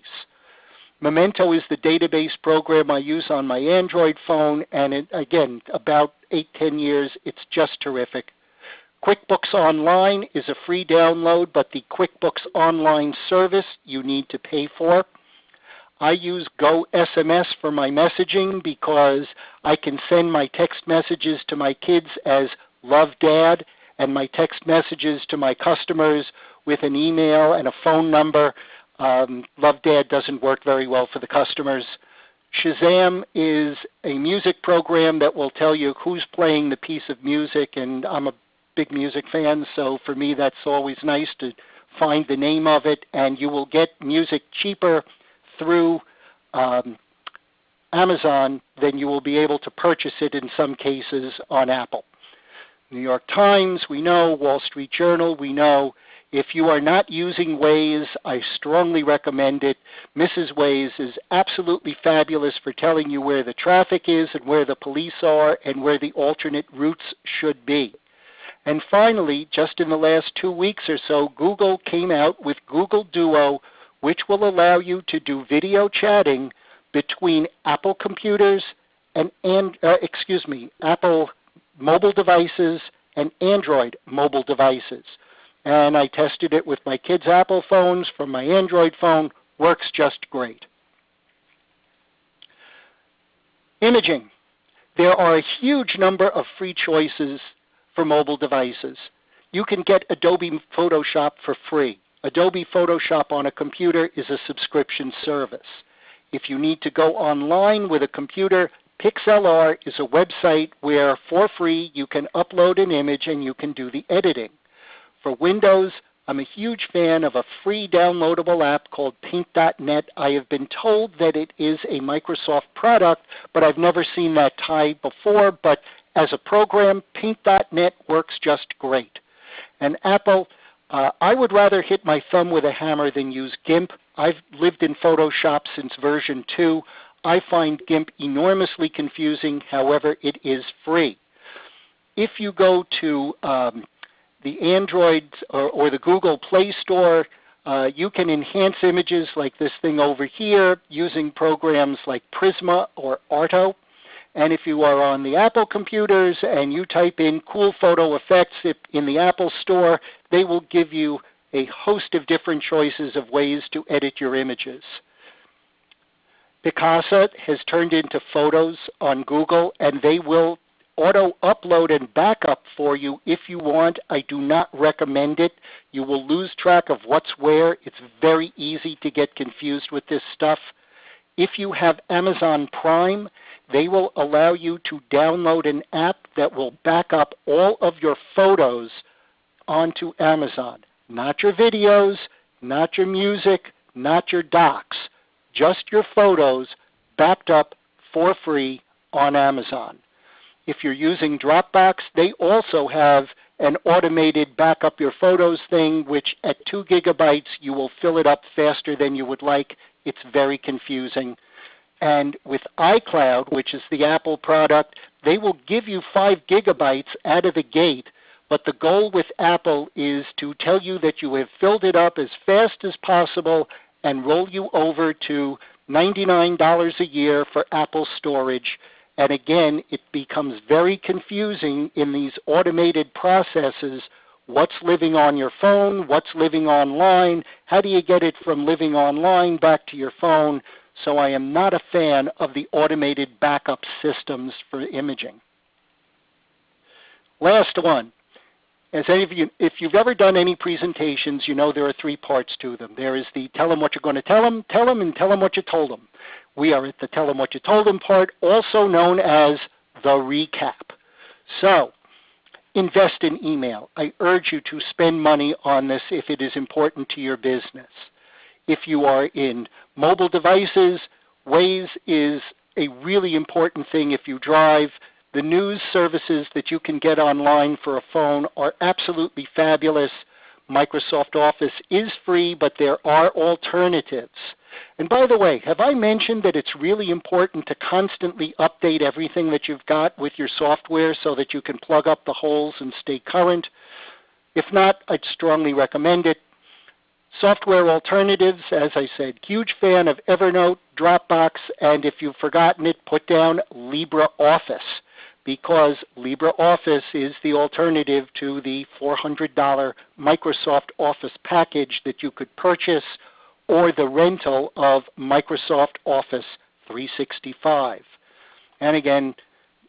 Speaker 2: Memento is the database program I use on my Android phone, and again, about 8-10 years, it's just terrific. QuickBooks Online is a free download, but the QuickBooks Online service you need to pay for. I use GoSMS for my messaging because I can send my text messages to my kids as Love Dad, and my text messages to my customers with an email and a phone number. Love Dad doesn't work very well for the customers. Shazam is a music program that will tell you who's playing the piece of music, and I'm a big music fan, so for me that's always nice to find the name of it, and you will get music cheaper through Amazon than you will be able to purchase it in some cases on Apple. New York Times, we know. Wall Street Journal, we know. If you are not using Waze, I strongly recommend it. Mrs. Waze is absolutely fabulous for telling you where the traffic is and where the police are and where the alternate routes should be. And finally, just in the last 2 weeks or so, Google came out with Google Duo, which will allow you to do video chatting between Apple computers and Apple mobile devices and Android mobile devices. And I tested it with my kids' Apple phones from my Android phone. Works just great. Imaging. There are a huge number of free choices for mobile devices. You can get Adobe Photoshop for free. Adobe Photoshop on a computer is a subscription service. If you need to go online with a computer, Pixlr is a website where, for free, you can upload an image and you can do the editing. For Windows, I'm a huge fan of a free downloadable app called Paint.net. I have been told that it is a Microsoft product, but I've never seen that tie before. But as a program, Paint.net works just great. And Apple, I would rather hit my thumb with a hammer than use GIMP. I've lived in Photoshop since version 2. I find GIMP enormously confusing. However, it is free. If you go to the Android or the Google Play Store, you can enhance images like this thing over here using programs like Prisma or Arto. And if you are on the Apple computers and you type in cool photo effects in the Apple Store, they will give you a host of different choices of ways to edit your images. Picasa has turned into Photos on Google, and they will auto upload and backup for you if you want. I do not recommend it. You will lose track of what's where. It's very easy to get confused with this stuff. If you have Amazon Prime, they will allow you to download an app that will back up all of your photos onto Amazon. Not your videos, not your music, not your docs, just your photos backed up for free on Amazon. If you're using Dropbox, they also have an automated backup your photos thing, which at 2 gigabytes you will fill it up faster than you would like. It's very confusing. And with iCloud, which is the Apple product, they will give you 5 gigabytes out of the gate, but the goal with Apple is to tell you that you have filled it up as fast as possible and roll you over to $99 a year for Apple storage. And again, it becomes very confusing in these automated processes. What's living on your phone? What's living online? How do you get it from living online back to your phone? So I am not a fan of the automated backup systems for imaging. Last one. As any of you, if you've ever done any presentations, you know there are 3 parts to them. There is the tell them what you're going to tell them, and tell them what you told them. We are at the tell them what you told them part, also known as the recap. So, invest in email. I urge you to spend money on this if it is important to your business. If you are in mobile devices, Waze is a really important thing if you drive. The news services that you can get online for a phone are absolutely fabulous. Microsoft Office is free, but there are alternatives. And by the way, have I mentioned that it's really important to constantly update everything that you've got with your software so that you can plug up the holes and stay current? If not, I'd strongly recommend it. Software alternatives, as I said, huge fan of Evernote, Dropbox, and if you've forgotten it, put down Libre Office, because Libre Office is the alternative to the $400 Microsoft Office package that you could purchase, or the rental of Microsoft Office 365. And again,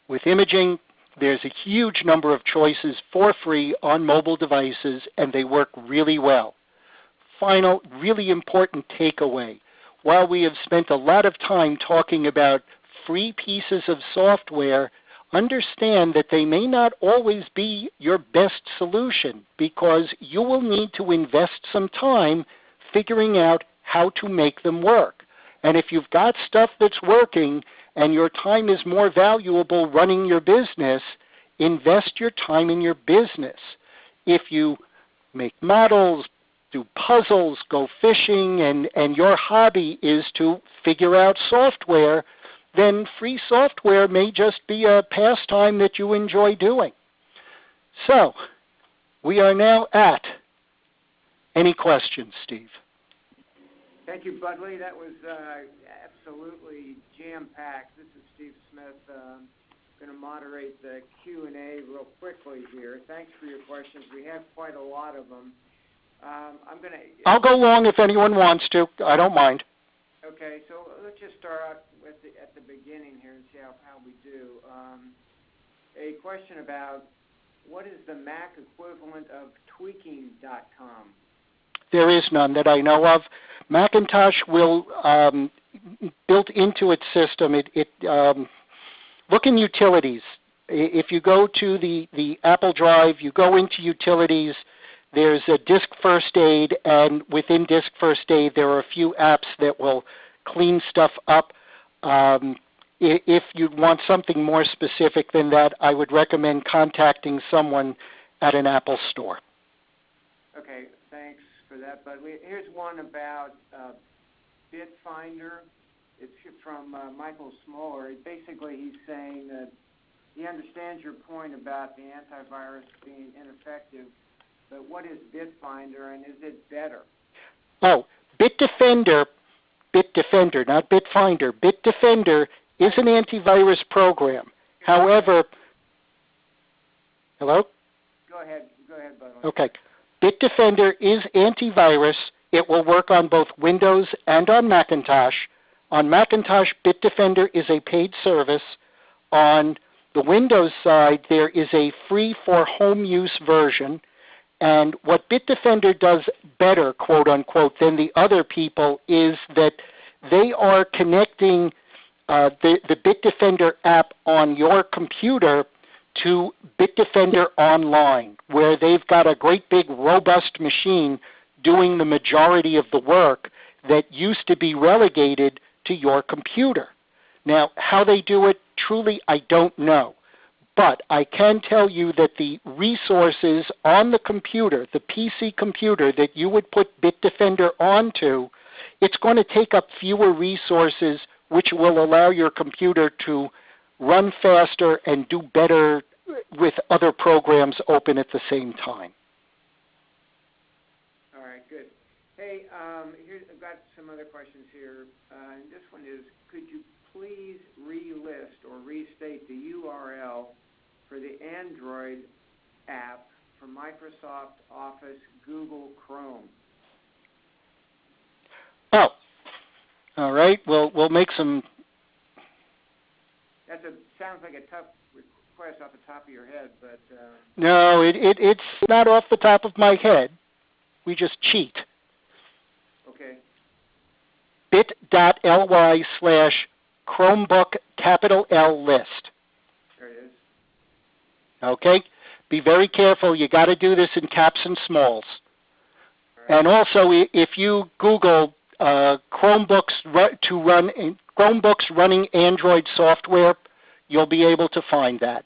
Speaker 2: with imaging, there's a huge number of choices for free on mobile devices, and they work really well. Final, really important takeaway. While we have spent a lot of time talking about free pieces of software, understand that they may not always be your best solution, because you will need to invest some time figuring out how to make them work. And if you've got stuff that's working and your time is more valuable running your business, invest your time in your business. If you make models, do puzzles, go fishing, and your hobby is to figure out software, then free software may just be a pastime that you enjoy doing. So, we are now at any questions, Steve?
Speaker 3: Thank you, Budley. That was absolutely jam-packed. This is Steve Smith. I'm going to moderate the Q&A real quickly here. Thanks for your questions. We have quite a lot of them. I'll go long if anyone wants to. I don't mind. Okay, so let's just start out at the beginning here and see how we do. A question about what is the Mac equivalent of tweaking.com?
Speaker 2: There is none that I know of. Macintosh will, built into its system, look in utilities. If you go to the Apple Drive, you go into utilities, there's a Disk First Aid, and within Disk First Aid there are a few apps that will clean stuff up. If you want something more specific than that, I would recommend contacting someone at an Apple store.
Speaker 3: Okay, thanks for that, Bud. Here's one about Bitfinder. It's from Michael Smoller. Basically, he's saying that he understands your point about the antivirus being ineffective, but what is Bitfinder, and is it better?
Speaker 2: Oh, Bitdefender, not Bitfinder. Bitdefender is an antivirus program. However, hello?
Speaker 3: Go ahead, Bud.
Speaker 2: Okay. Bitdefender is antivirus. It will work on both Windows and on Macintosh. On Macintosh, Bitdefender is a paid service. On the Windows side, there is a free for home use version. And what Bitdefender does better, quote unquote, than the other people is that they are connecting the Bitdefender app on your computer to Bitdefender Online, where they've got a great big robust machine doing the majority of the work that used to be relegated to your computer. Now, how they do it, truly, I don't know. But I can tell you that the resources on the computer, the PC computer that you would put Bitdefender onto, it's going to take up fewer resources, which will allow your computer to run faster and do better with other programs open at the same time.
Speaker 3: All right, good. Hey, I've got some other questions here. And this one is, could you please relist or restate the URL for the Android app for Microsoft Office Google Chrome?
Speaker 2: Oh, all right. We'll make some.
Speaker 3: Sounds like a tough request off the top of your head, but.
Speaker 2: No, it's not off the top of my head. We just cheat.
Speaker 3: Okay.
Speaker 2: bit.ly/Chromebook capital L list.
Speaker 3: There it is.
Speaker 2: Okay? Be very careful. You got to do this in caps and smalls.
Speaker 3: Right.
Speaker 2: And also, if you Google Chromebooks running Android software, you'll be able to find that.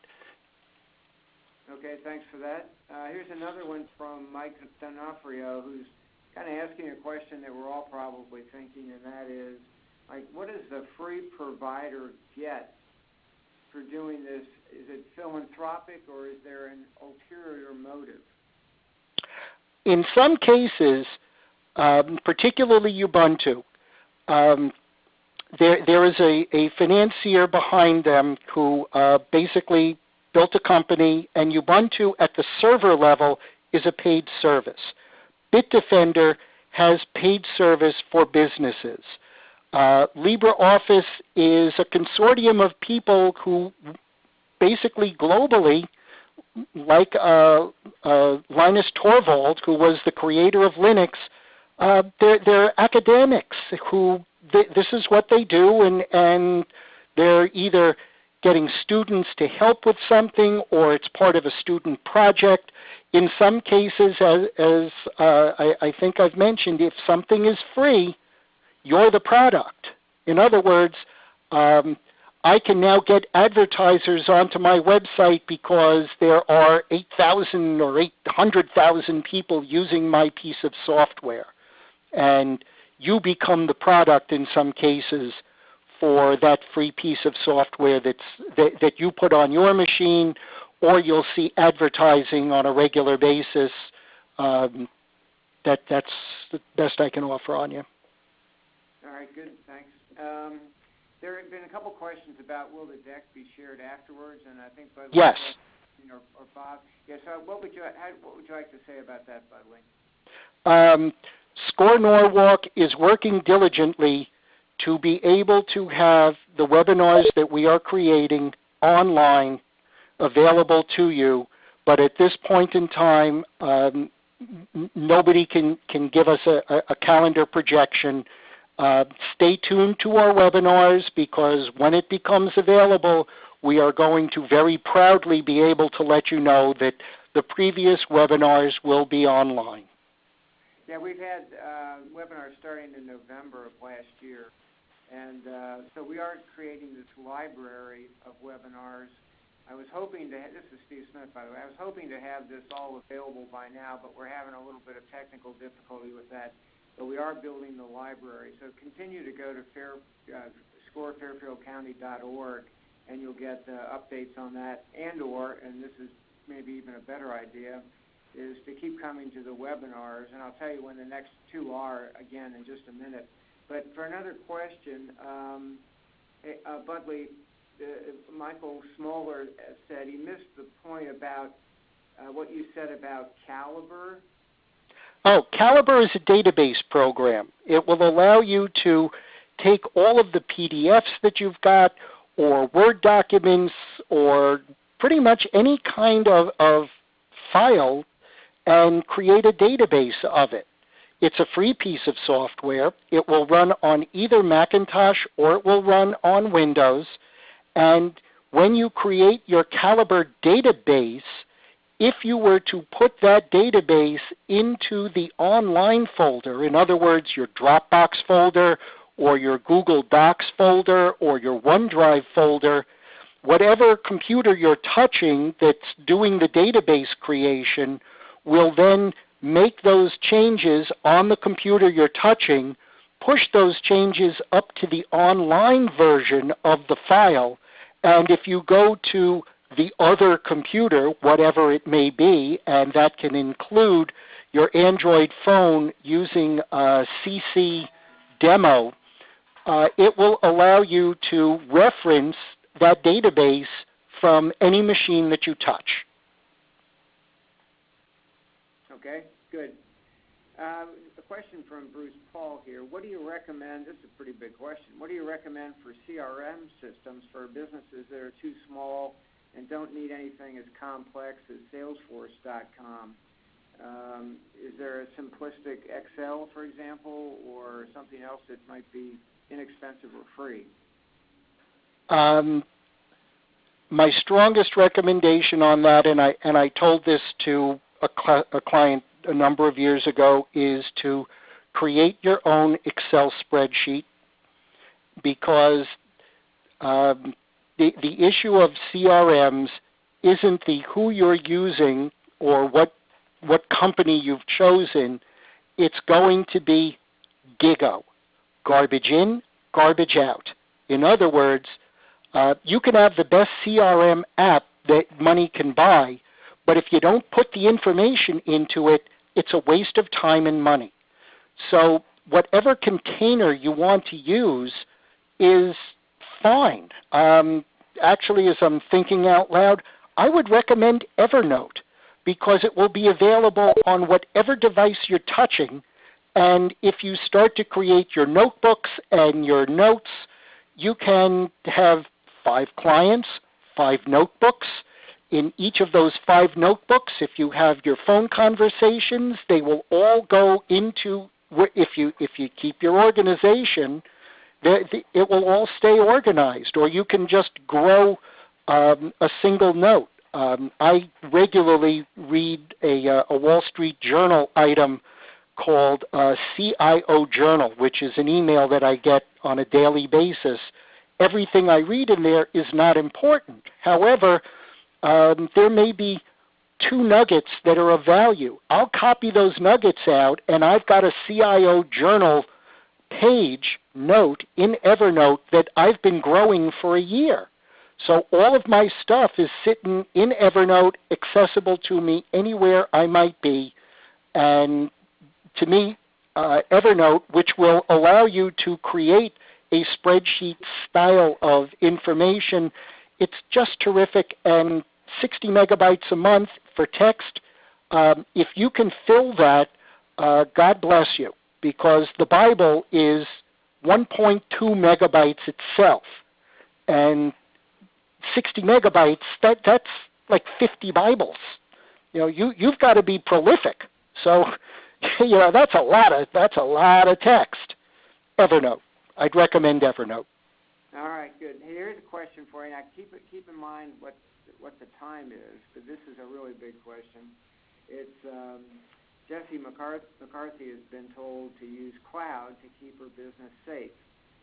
Speaker 3: Okay, thanks for that. Here's another one from Mike D'Onofrio, who's kind of asking a question that we're all probably thinking, and that is, like, what does the free provider get for doing this? Is it philanthropic, or is there an ulterior motive?
Speaker 2: In some cases, particularly Ubuntu, there is a financier behind them who basically built a company, and Ubuntu at the server level is a paid service. Bitdefender has paid service for businesses. Libre Office is a consortium of people who basically globally, like Linus Torvald, who was the creator of Linux, they're academics who this is what they do, and they're either getting students to help with something, or it's part of a student project. In some cases, as I think I've mentioned, if something is free, you're the product. In other words, I can now get advertisers onto my website because there are 8,000 or 800,000 people using my piece of software. And you become the product in some cases for that free piece of software that you put on your machine, or you'll see advertising on a regular basis. That's the best I can offer on you.
Speaker 3: All right, good, thanks. There have been a couple questions about will the deck be shared afterwards, and I think Budley
Speaker 2: yes.
Speaker 3: or Bob. Yes. What would you like to say about that, Budley?
Speaker 2: SCORE Norwalk is working diligently to be able to have the webinars that we are creating online available to you, but at this point in time, nobody can give us a calendar projection. Stay tuned to our webinars, because when it becomes available, we are going to very proudly be able to let you know that the previous webinars will be online.
Speaker 3: Yeah, we've had webinars starting in November of last year, and so we are creating this library of webinars. I was hoping to this is Steve Smith, by the way. I was hoping to have this all available by now, but we're having a little bit of technical difficulty with that. But we are building the library. So continue to go to scorefairfieldcounty.org, and you'll get updates on that. And this is maybe even a better idea, is to keep coming to the webinars. And I'll tell you when the next two are, again, in just a minute. But for another question, Budley, Michael Smoller said he missed the point about what you said about Calibre.
Speaker 2: Oh, Calibre is a database program. It will allow you to take all of the PDFs that you've got, or Word documents, or pretty much any kind of file and create a database of it. It's a free piece of software. It will run on either Macintosh or it will run on Windows. And when you create your Calibre database, if you were to put that database into the online folder, in other words, your Dropbox folder or your Google Docs folder or your OneDrive folder, whatever computer you're touching that's doing the database creation will then make those changes on the computer you're touching, push those changes up to the online version of the file, and if you go to the other computer, whatever it may be, and that can include your Android phone using CC Demo, it will allow you to reference that database from any machine that you touch.
Speaker 3: Okay, good. A question from Bruce Paul here. What do you recommend? This is a pretty big question. What do you recommend for CRM systems for businesses that are too small and don't need anything as complex as Salesforce.com? Is there a simplistic Excel, for example, or something else that might be inexpensive or free?
Speaker 2: My strongest recommendation on that, and I told this to a client a number of years ago, is to create your own Excel spreadsheet, because the issue of CRMs isn't the who you're using or what company you've chosen. It's going to be GIGO, garbage in, garbage out. In other words, you can have the best CRM app that money can buy, but if you don't put the information into it, it's a waste of time and money. So whatever container you want to use is fine. Actually, as I'm thinking out loud, I would recommend Evernote, because it will be available on whatever device you're touching. And if you start to create your notebooks and your notes, you can have 5 clients, 5 notebooks. In each of those 5 notebooks, if you have your phone conversations, they will all go into, if you keep your organization, it will all stay organized, or you can just grow a single note. I regularly read a Wall Street Journal item called CIO Journal, which is an email that I get on a daily basis. Everything I read in there is not important. However, there may be 2 nuggets that are of value. I'll copy those nuggets out, and I've got a CIO Journal page note in Evernote that I've been growing for a year. So all of my stuff is sitting in Evernote, accessible to me anywhere I might be. And to me, Evernote, which will allow you to create a spreadsheet style of information, it's just terrific. And 60 megabytes a month for text, if you can fill that, God bless you, because the Bible is 1.2 megabytes itself. And 60 megabytes, that's like 50 Bibles. You've got to be prolific. So, that's a lot of text. Evernote. I'd recommend Evernote.
Speaker 3: All right, good. Hey, here's a question for you. Now, keep in mind what the time is, because this is a really big question. It's Jesse McCarthy has been told to use cloud to keep her business safe.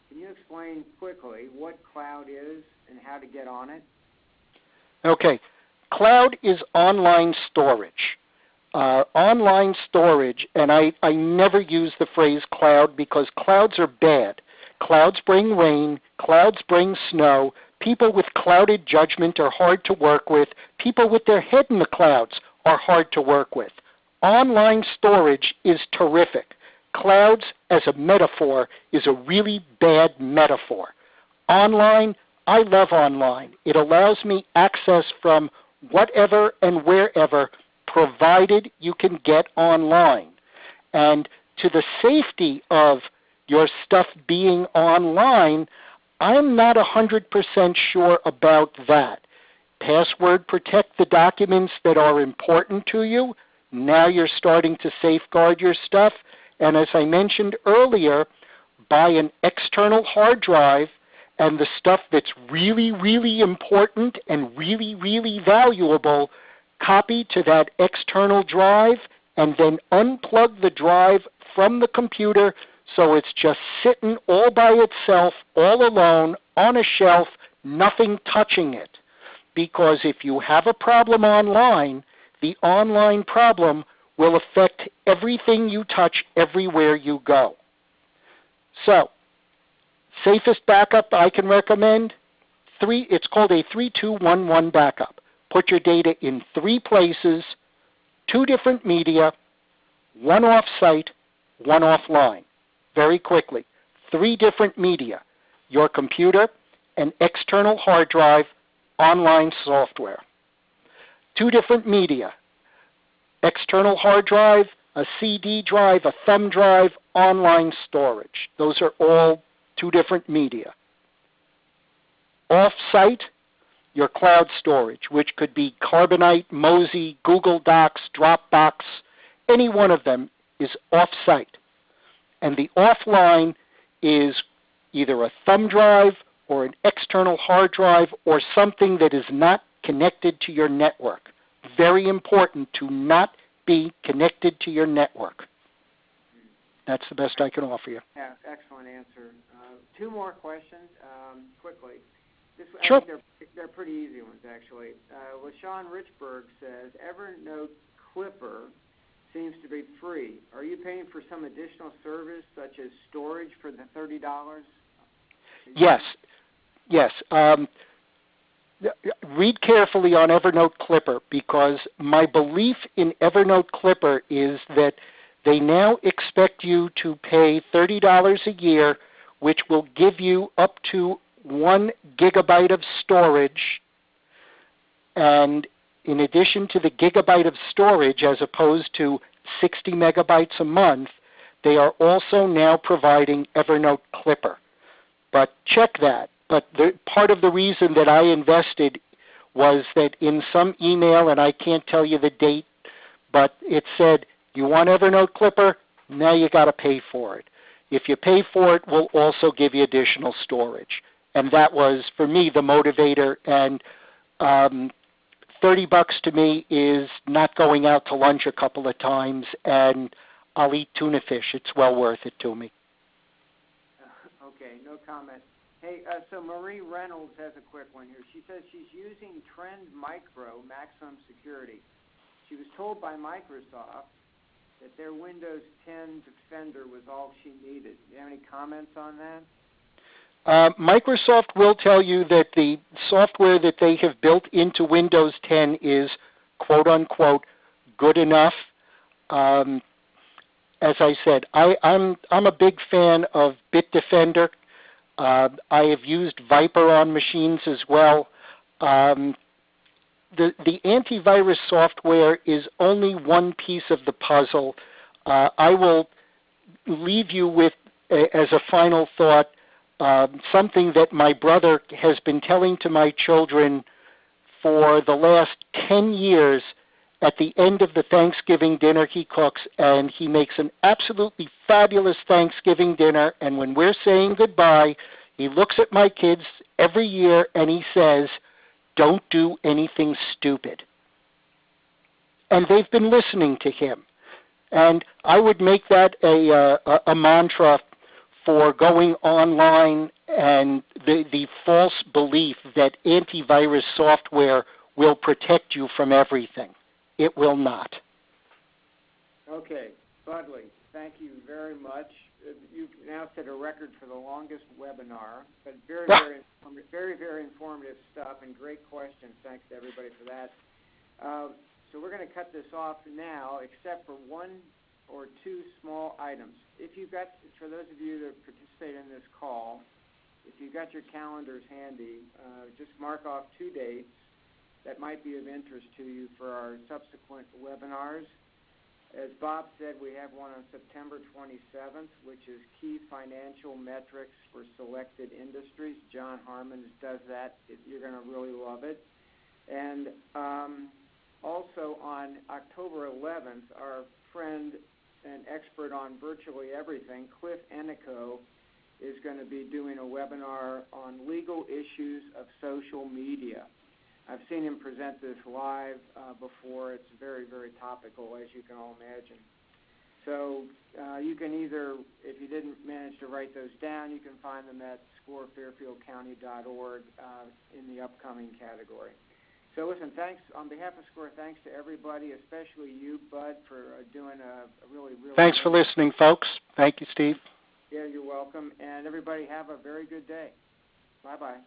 Speaker 3: Can you explain quickly what cloud is and how to get on it? Okay.
Speaker 2: Cloud is online storage. Online storage, and I never use the phrase cloud because clouds are bad. Clouds bring rain. Clouds bring snow. People with clouded judgment are hard to work with. People with their head in the clouds are hard to work with. Online storage is terrific. Clouds as a metaphor is a really bad metaphor. Online, I love online. It allows me access from whatever and wherever, provided you can get online. And to the safety of your stuff being online, I'm not 100% sure about that. password protect the documents that are important to you. Now you're starting to safeguard your stuff. And as I mentioned earlier, buy an external hard drive, and the stuff that's really, really important and really, really valuable, copy to that external drive and then unplug the drive from the computer so it's just sitting all by itself, all alone, on a shelf, nothing touching it. Because if you have a problem online, the online problem will affect everything you touch everywhere you go. So, safest backup I can recommend, it's called a 3-2-1-1 backup. Put your data in 3 places, 2 different media, 1 off-site, 1 offline. Very quickly, 3 different media, your computer, an external hard drive, online software. 2 different media, external hard drive, a CD drive, a thumb drive, online storage. Those are all 2 different media. Off-site, your cloud storage, which could be Carbonite, Mozy, Google Docs, Dropbox, any one of them is off-site. And the offline is either a thumb drive or an external hard drive or something that is not connected to your network. Very important to not be connected to your network. That's the best I can offer you.
Speaker 3: Yeah, excellent answer. 2 more questions, quickly.
Speaker 2: Sure.
Speaker 3: I think they're pretty easy ones, actually. LaShawn Richburg says, Evernote Clipper seems to be free. Are you paying for some additional service, such as storage for the $30?
Speaker 2: Yes. Read carefully on Evernote Clipper, because my belief in Evernote Clipper is that they now expect you to pay $30 a year, which will give you up to 1 gigabyte of storage. And in addition to the gigabyte of storage, as opposed to 60 megabytes a month, they are also now providing Evernote Clipper. But check that. But part of the reason that I invested was that in some email, and I can't tell you the date, but it said, you want Evernote Clipper? Now you got to pay for it. If you pay for it, we'll also give you additional storage. And that was, for me, the motivator. And $30 to me is not going out to lunch a couple of times, and I'll eat tuna fish. It's well worth it to me.
Speaker 3: Okay, no comment. Hey, so Marie Reynolds has a quick one here. She says she's using Trend Micro Maximum Security. She was told by Microsoft that their Windows 10 Defender was all she needed. Do you have any comments on that?
Speaker 2: Microsoft will tell you that the software that they have built into Windows 10 is, quote-unquote, good enough. As I said, I'm a big fan of Bitdefender. I have used Viper on machines as well. The antivirus software is only one piece of the puzzle. I will leave you with, as a final thought, something that my brother has been telling to my children for the last 10 years. At the end of the Thanksgiving dinner he cooks, and he makes an absolutely fabulous Thanksgiving dinner, and when we're saying goodbye, he looks at my kids every year and he says, don't do anything stupid. And they've been listening to him. And I would make that a mantra for going online, and the false belief that antivirus software will protect you from everything. It will not.
Speaker 3: Okay, Budley, thank you very much. You've now set a record for the longest webinar, but very, very informative stuff and great questions. Thanks to everybody for that. So we're going to cut this off now, except for 1 or 2 small items. If you've got, for those of you that participate in this call, if you've got your calendars handy, just mark off 2 dates that might be of interest to you for our subsequent webinars. As Bob said, we have one on September 27th, which is Key Financial Metrics for Selected Industries. John Harmon does that. You're going to really love it. And also on October 11th, our friend and expert on virtually everything, Cliff Enico, is going to be doing a webinar on legal issues of social media. I've seen him present this live before. It's very, very topical, as you can all imagine. So you can either, if you didn't manage to write those down, you can find them at scorefairfieldcounty.org in the upcoming category. So listen, thanks on behalf of SCORE. Thanks to everybody, especially you, Bud, for doing a really.
Speaker 2: Thanks for listening, folks. Thank you, Steve.
Speaker 3: Yeah, you're welcome. And everybody have a very good day. Bye-bye.